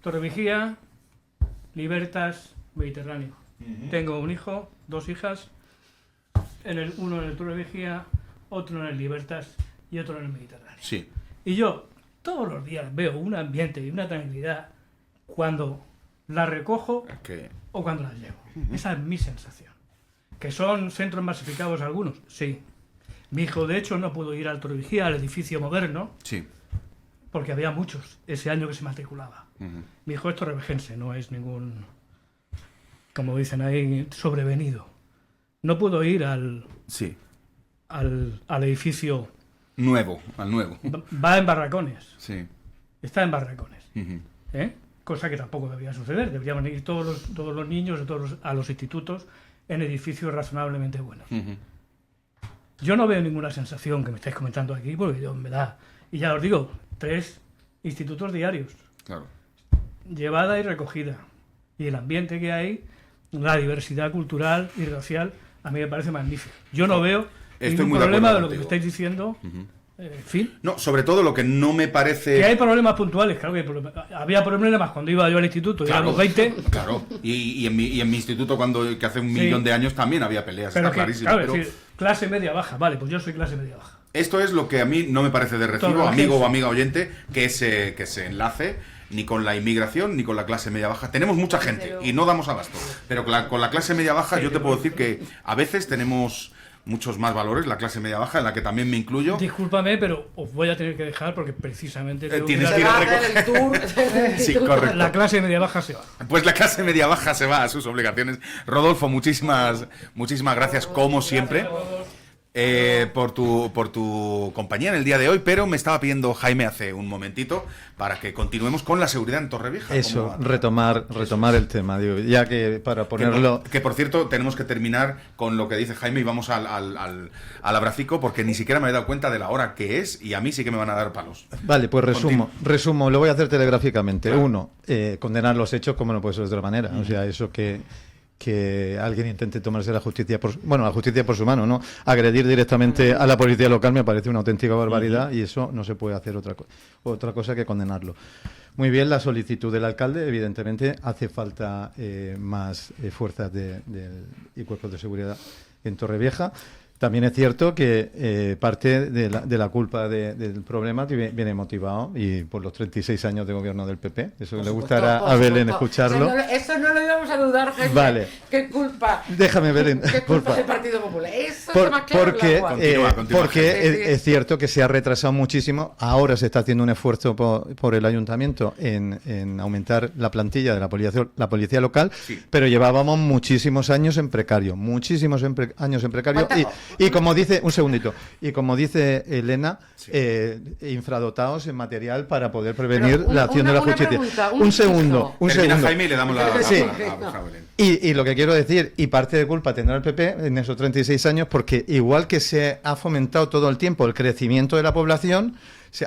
Torrevigía, Libertas, Mediterráneo. Tengo un hijo, 2 hijas, uno en el Torrevigía, otro en el Libertas y otro en el Mediterráneo. Sí, Y yo todos los días veo un ambiente y una tranquilidad cuando la recojo es que... o cuando las llevo. Esa es mi sensación. ¿Que son centros masificados algunos? Sí. Mi hijo, de hecho, no pudo ir al Torrevigía, al edificio moderno, Sí. porque había muchos ese año que se matriculaba. Mi hijo es torrevejense, no es ningún, como dicen ahí, sobrevenido. No pudo ir al Sí. edificio, Nuevo, al nuevo. va en barracones, Sí. está en barracones. Ujú. Cosa que tampoco debería suceder. Deberían ir todos los niños a los institutos en edificios razonablemente buenos. Ujú. Yo no veo ninguna sensación que me estáis comentando aquí, porque yo me da... Y ya os digo, 3 institutos diarios, Claro. llevada y recogida. Y el ambiente que hay, la diversidad cultural y racial, a mí me parece magnífico. Yo no veo Estoy ningún muy de problema acuerdo de lo que me contigo. estáis diciendo. En fin, No, sobre todo lo que no me parece... que hay problemas puntuales, claro que hay problemas. Había problemas cuando iba yo al instituto, Claro, éramos 20. Claro, y en mi instituto, que hace un Sí. millón de años, también había peleas, Pero está que, clarísimo. claro, pero es decir, clase media baja, vale, pues yo soy clase media baja. esto es lo que a mí no me parece de recibo, Torrevieja. amigo o amiga oyente, que se enlace ni con la inmigración ni con la clase media baja. Tenemos mucha gente y no damos abasto, pero con la clase media baja yo te puedo decir que a veces tenemos muchos más valores, la clase media baja, en la que también me incluyo. Discúlpame, pero os voy a tener que dejar porque precisamente tengo tienes ir que ir a- a Va a hacer el tour. Sí, correcto. la clase media baja se va. Pues la clase media baja se va a sus obligaciones. Rodolfo, muchísimas gracias, como siempre, por tu compañía en el día de hoy, pero me estaba pidiendo Jaime hace un momentito para que continuemos con la seguridad en Torrevieja. Eso, ¿Cómo va? retomar el tema, digo, ya que para ponerlo... Que por cierto, tenemos que terminar con lo que dice Jaime y vamos al abracico, porque ni siquiera me he dado cuenta de la hora que es y a mí sí que me van a dar palos. Vale, pues resumo, lo voy a hacer telegráficamente. Claro. Uno, condenar los hechos como no puede ser de otra manera. O sea, eso que alguien intente tomarse la justicia por su mano, ¿no? Agredir directamente a la policía local me parece una auténtica barbaridad y eso no se puede hacer otra cosa que condenarlo. Muy bien, la solicitud del alcalde, evidentemente hace falta más fuerzas y cuerpos de seguridad en Torrevieja. También es cierto que parte de la culpa del problema viene motivado y por los 36 años de gobierno del PP. Eso Por le supuesto, gustará por a Belén supuesto. escucharlo. Eso no lo íbamos a dudar, Jaime. Vale. ¿Qué culpa? Déjame, Belén, ¿Qué por culpa favor. del Partido Popular? Eso está más claro que el agua. Continúa, Porque Jaime. es cierto que se ha retrasado muchísimo. Ahora se está haciendo un esfuerzo por el ayuntamiento en aumentar la plantilla de la policía local, Sí. pero llevábamos muchísimos años en precario, años en precario. Y como dice, un segundito, y como dice Elena, infradotados en material para poder prevenir Pero la acción de la una justicia. pregunta, Un segundo. Termina Jaime y le damos la Sí. a Belén. Y lo que quiero decir, y parte de culpa tendrá el PP en esos 36 años, porque igual que se ha fomentado todo el tiempo el crecimiento de la población,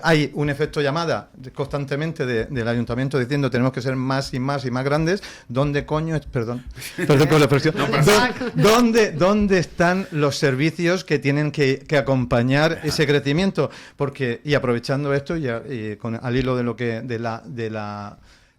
hay un efecto llamada constantemente del ayuntamiento diciendo tenemos que ser más y más y más grandes. ¿Dónde coño? Perdón por la expresión. ¿Dónde están los servicios que tienen que acompañar ese crecimiento? Porque, y aprovechando esto, al hilo de lo que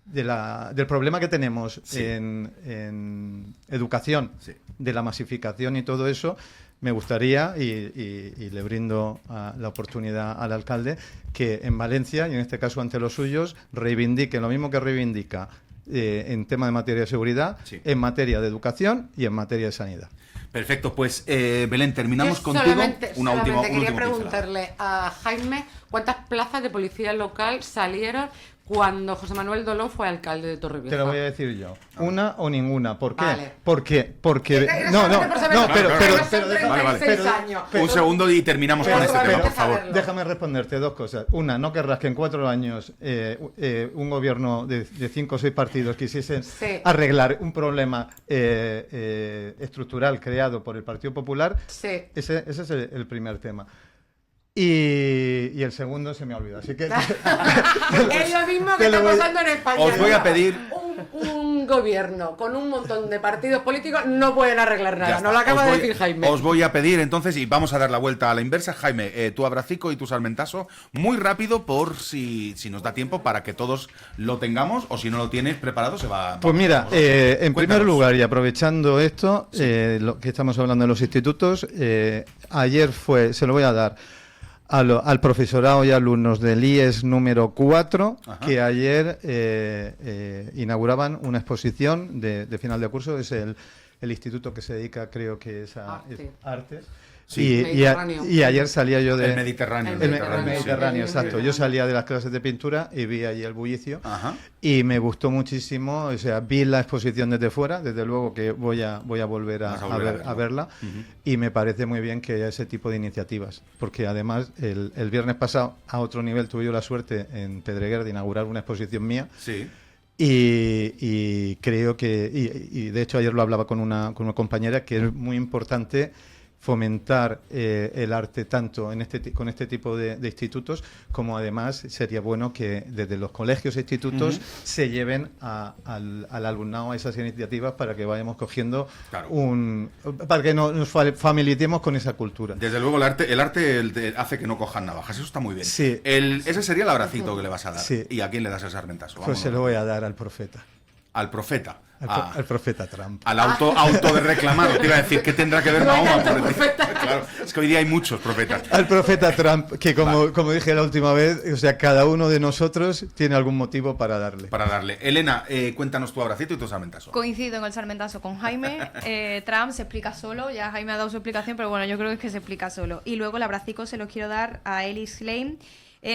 del problema que tenemos en educación, de la masificación y todo eso, me gustaría, y le brindo la oportunidad al alcalde, que en Valencia, y en este caso ante los suyos, reivindique lo mismo que reivindica en tema de materia de seguridad, en materia de educación y en materia de sanidad. Perfecto, pues Belén, terminamos Yo contigo. solamente Una última quería pincelada. preguntarle a Jaime cuántas plazas de policía local salieron cuando José Manuel Dolón fue alcalde de Torrevieja. Te lo voy a decir yo. Una o ninguna. ¿Por qué? Vale. Porque Era no, solamente por saberlo, pero son 36 años. Un segundo y terminamos con este tema, por favor. Déjame responderte dos cosas. Una, no querrás que en 4 años un gobierno de 5 o 6 partidos quisiesen arreglar un problema estructural creado por el Partido Popular. Sí. Ese es el primer tema. Y el segundo se me ha olvidado. Así que Es lo mismo que te lo está voy- pasando en España. Os voy a ¿no? pedir- Un gobierno con un montón de partidos políticos no pueden arreglar Ya nada. está. Nos lo acaba Os de voy- decir Jaime. Os voy a pedir entonces, y vamos a dar la vuelta a la inversa, Jaime, tu abracico y tu salmentazo, muy rápido por si nos da tiempo para que todos lo tengamos, o si no lo tienes preparado se va... Pues mira, en primer Cuéntanos. lugar, y aprovechando esto, lo que estamos hablando de los institutos, ayer se lo voy a dar al profesorado y alumnos del IES número 4, Ajá. que ayer inauguraban una exposición de final de curso. Es el instituto que se dedica, creo que es a artes. Sí. Mediterráneo. Y ayer salía yo de... El Mediterráneo. El El Mediterráneo, Mediterráneo, sí. exacto. Yo salía de las clases de pintura y vi allí el bullicio. Ajá. Y me gustó muchísimo, o sea, vi la exposición desde fuera, desde luego que voy a volver Vas a volver a verla, y me parece muy bien que haya ese tipo de iniciativas, porque además el viernes pasado, a otro nivel, tuve yo la suerte en Pedreguer de inaugurar una exposición mía, Sí. y creo que, y de hecho ayer lo hablaba con una compañera, que es muy importante fomentar el arte tanto con este tipo de institutos, como además sería bueno que desde los colegios e institutos se lleven al alumnado a esas iniciativas para que vayamos cogiendo Claro. para que nos familiaricemos con esa cultura. Desde luego el arte hace que no cojan navajas, eso está muy bien. Sí. Ese sería el abracito que le vas a dar. Sí. ¿Y a quién le das el sarmentazo? Pues se lo voy a dar al profeta. al profeta. Al profeta Trump. Al auto de reclamado. Te iba a decir, ¿qué tendrá que ver Mahoma? Claro, es que hoy día hay muchos profetas. Al profeta Trump, que como dije la última vez, o sea, cada uno de nosotros tiene algún motivo para darle. Elena, cuéntanos tu abracito y tu salmentazo. Coincido en el salmentazo con Jaime. Trump se explica solo, ya Jaime ha dado su explicación, pero bueno, yo creo que es que se explica solo. Y luego el abracico se lo quiero dar a Ellis Lane.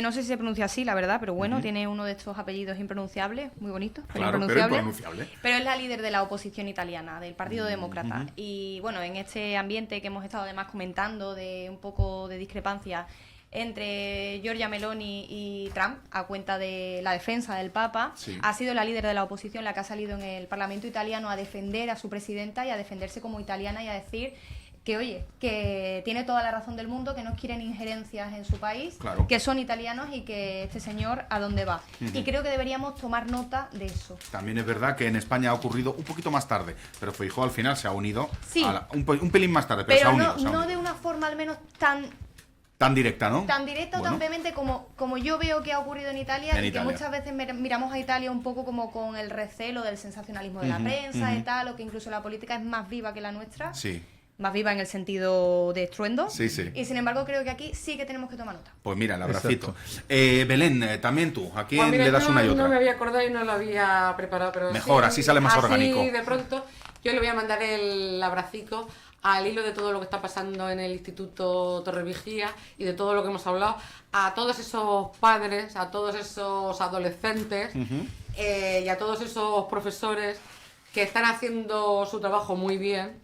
No sé si se pronuncia así, la verdad, pero bueno, tiene uno de estos apellidos impronunciables, muy bonitos, Claro, pero impronunciable. Pero es la líder de la oposición italiana, del Partido Demócrata. Y bueno, en este ambiente que hemos estado además comentando de un poco de discrepancia entre Giorgia Meloni y Trump, a cuenta de la defensa del Papa, ha sido la líder de la oposición la que ha salido en el Parlamento italiano a defender a su presidenta y a defenderse como italiana y a decir que, oye, que tiene toda la razón del mundo, que no quieren injerencias en su país, claro, que son italianos y que este señor a dónde va. Y creo que deberíamos tomar nota de eso. También es verdad que en España ha ocurrido un poquito más tarde, pero Feijóo al final se ha unido, sí, un pelín más tarde, pero se ha unido. No de una forma al menos tan directa, ¿no? Tan directa o tan vehemente como yo veo que ha ocurrido en Italia, y que muchas veces miramos a Italia un poco como con el recelo del sensacionalismo de la prensa y tal, o que incluso la política es más viva que la nuestra. Sí. Más viva en el sentido de estruendo. Sí, sí. Y sin embargo creo que aquí sí que tenemos que tomar nota. Pues mira, el abracito. Belén, también tú, ¿a quién mira, le das una y otra? No me había acordado y no lo había preparado, pero mejor, sí, así sale más orgánico. Así de pronto yo le voy a mandar el abracico al hilo de todo lo que está pasando en el Instituto Torrevieja y de todo lo que hemos hablado, a todos esos padres, a todos esos adolescentes y a todos esos profesores que están haciendo su trabajo muy bien.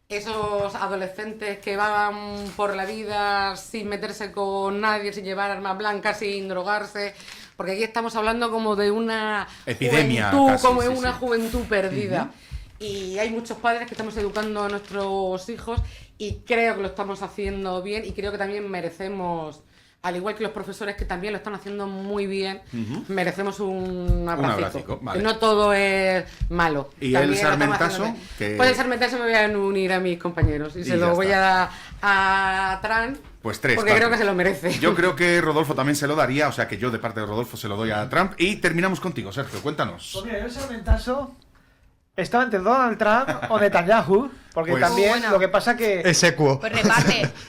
Esos adolescentes que van por la vida sin meterse con nadie, sin llevar armas blancas, sin drogarse, porque aquí estamos hablando como de una epidemia, juventud, casi, como de una juventud perdida. Y hay muchos padres que estamos educando a nuestros hijos y creo que lo estamos haciendo bien y creo que también merecemos, al igual que los profesores que también lo están haciendo muy bien, merecemos un abracico. Vale. No todo es malo. ¿Y también el sarmentazo? Pues el sarmentazo me voy a unir a mis compañeros y se lo voy a dar a Tran. Pues 3. Porque creo que se lo merece. Yo creo que Rodolfo también se lo daría, o sea que yo de parte de Rodolfo se lo doy a Trump. Y terminamos contigo, Sergio, cuéntanos. Pues mira, el sarmentazo estaba entre Donald Trump o Netanyahu, porque pues, también lo que pasa que... Es equo. Pues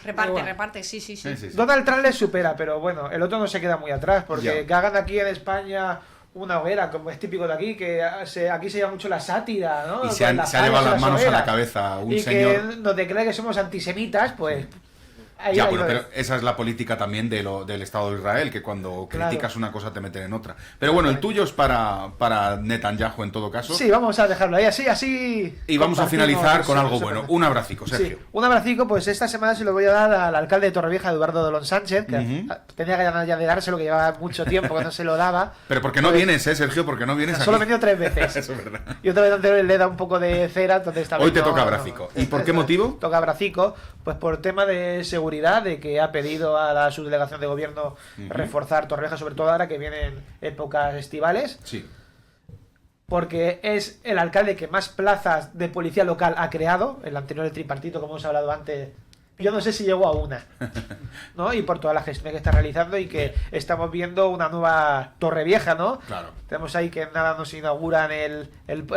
reparte, sí. Donald Trump le supera, pero bueno, el otro no se queda muy atrás, porque que hagan aquí en España una hoguera, como es típico de aquí, que aquí se lleva mucho la sátira, ¿no? Y se ha llevado las manos a la cabeza un señor... que nos declara que somos antisemitas, pues... pero esa es la política también del Estado de Israel, que cuando criticas una cosa te meten en otra. Pero bueno, el tuyo es para Netanyahu en todo caso. Sí, vamos a dejarlo ahí, así. Y vamos a finalizar con algo bueno. Un abracico, Sergio. Sí, un abracico, pues esta semana se lo voy a dar al alcalde de Torrevieja, Eduardo Dolón Sánchez, que tenía ganas ya de dárselo, que llevaba mucho tiempo que no se lo daba. Pero porque no vienes, Sergio, porque no vienes aquí. Solo he venido 3 veces. Eso es verdad. Y otra vez le da un poco de cera, entonces hoy te toca abracico. ¿Y por qué motivo? Toca abracico, pues por tema de seguridad, de que ha pedido a la subdelegación de gobierno reforzar Torrevieja, sobre todo ahora que vienen épocas estivales. Sí. Porque es el alcalde que más plazas de policía local ha creado. El anterior, el tripartito, como hemos hablado antes, yo no sé si llegó a una, ¿no? Y por toda la gestión que está realizando y que estamos viendo una nueva Torrevieja, ¿no? Claro. Tenemos ahí que nada nos inauguran el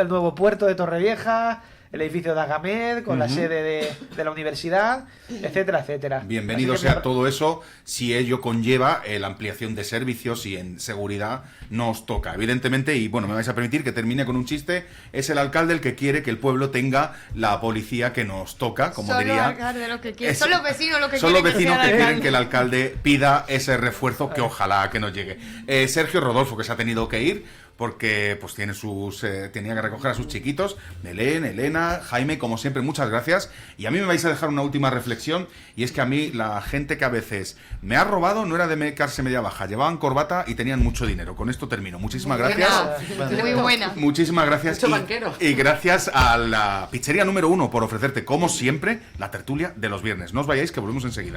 nuevo puerto de Torrevieja, el edificio de Agamed, con la sede de la universidad, etcétera, etcétera. Bienvenido sea todo eso, si ello conlleva la ampliación de servicios y en seguridad nos toca, evidentemente, y bueno, me vais a permitir que termine con un chiste, es el alcalde el que quiere que el pueblo tenga la policía que nos toca, como solo diría... Alcalde lo que quiere. Son los vecinos lo que son los quieren vecinos que sea quieren que el alcalde pida ese refuerzo que ojalá que nos llegue. Sergio Rodolfo, que se ha tenido que ir, porque pues tenía que recoger a sus chiquitos, Belén, Elena, Jaime, como siempre, muchas gracias. Y a mí me vais a dejar una última reflexión, y es que a mí la gente que a veces me ha robado no era de clase media baja, llevaban corbata y tenían mucho dinero. Con esto termino. Muchísimas gracias. Muy buena. Muchísimas gracias. Mucho banquero. Y gracias a la pizzería número 1 por ofrecerte, como siempre, la tertulia de los viernes. No os vayáis, que volvemos enseguida.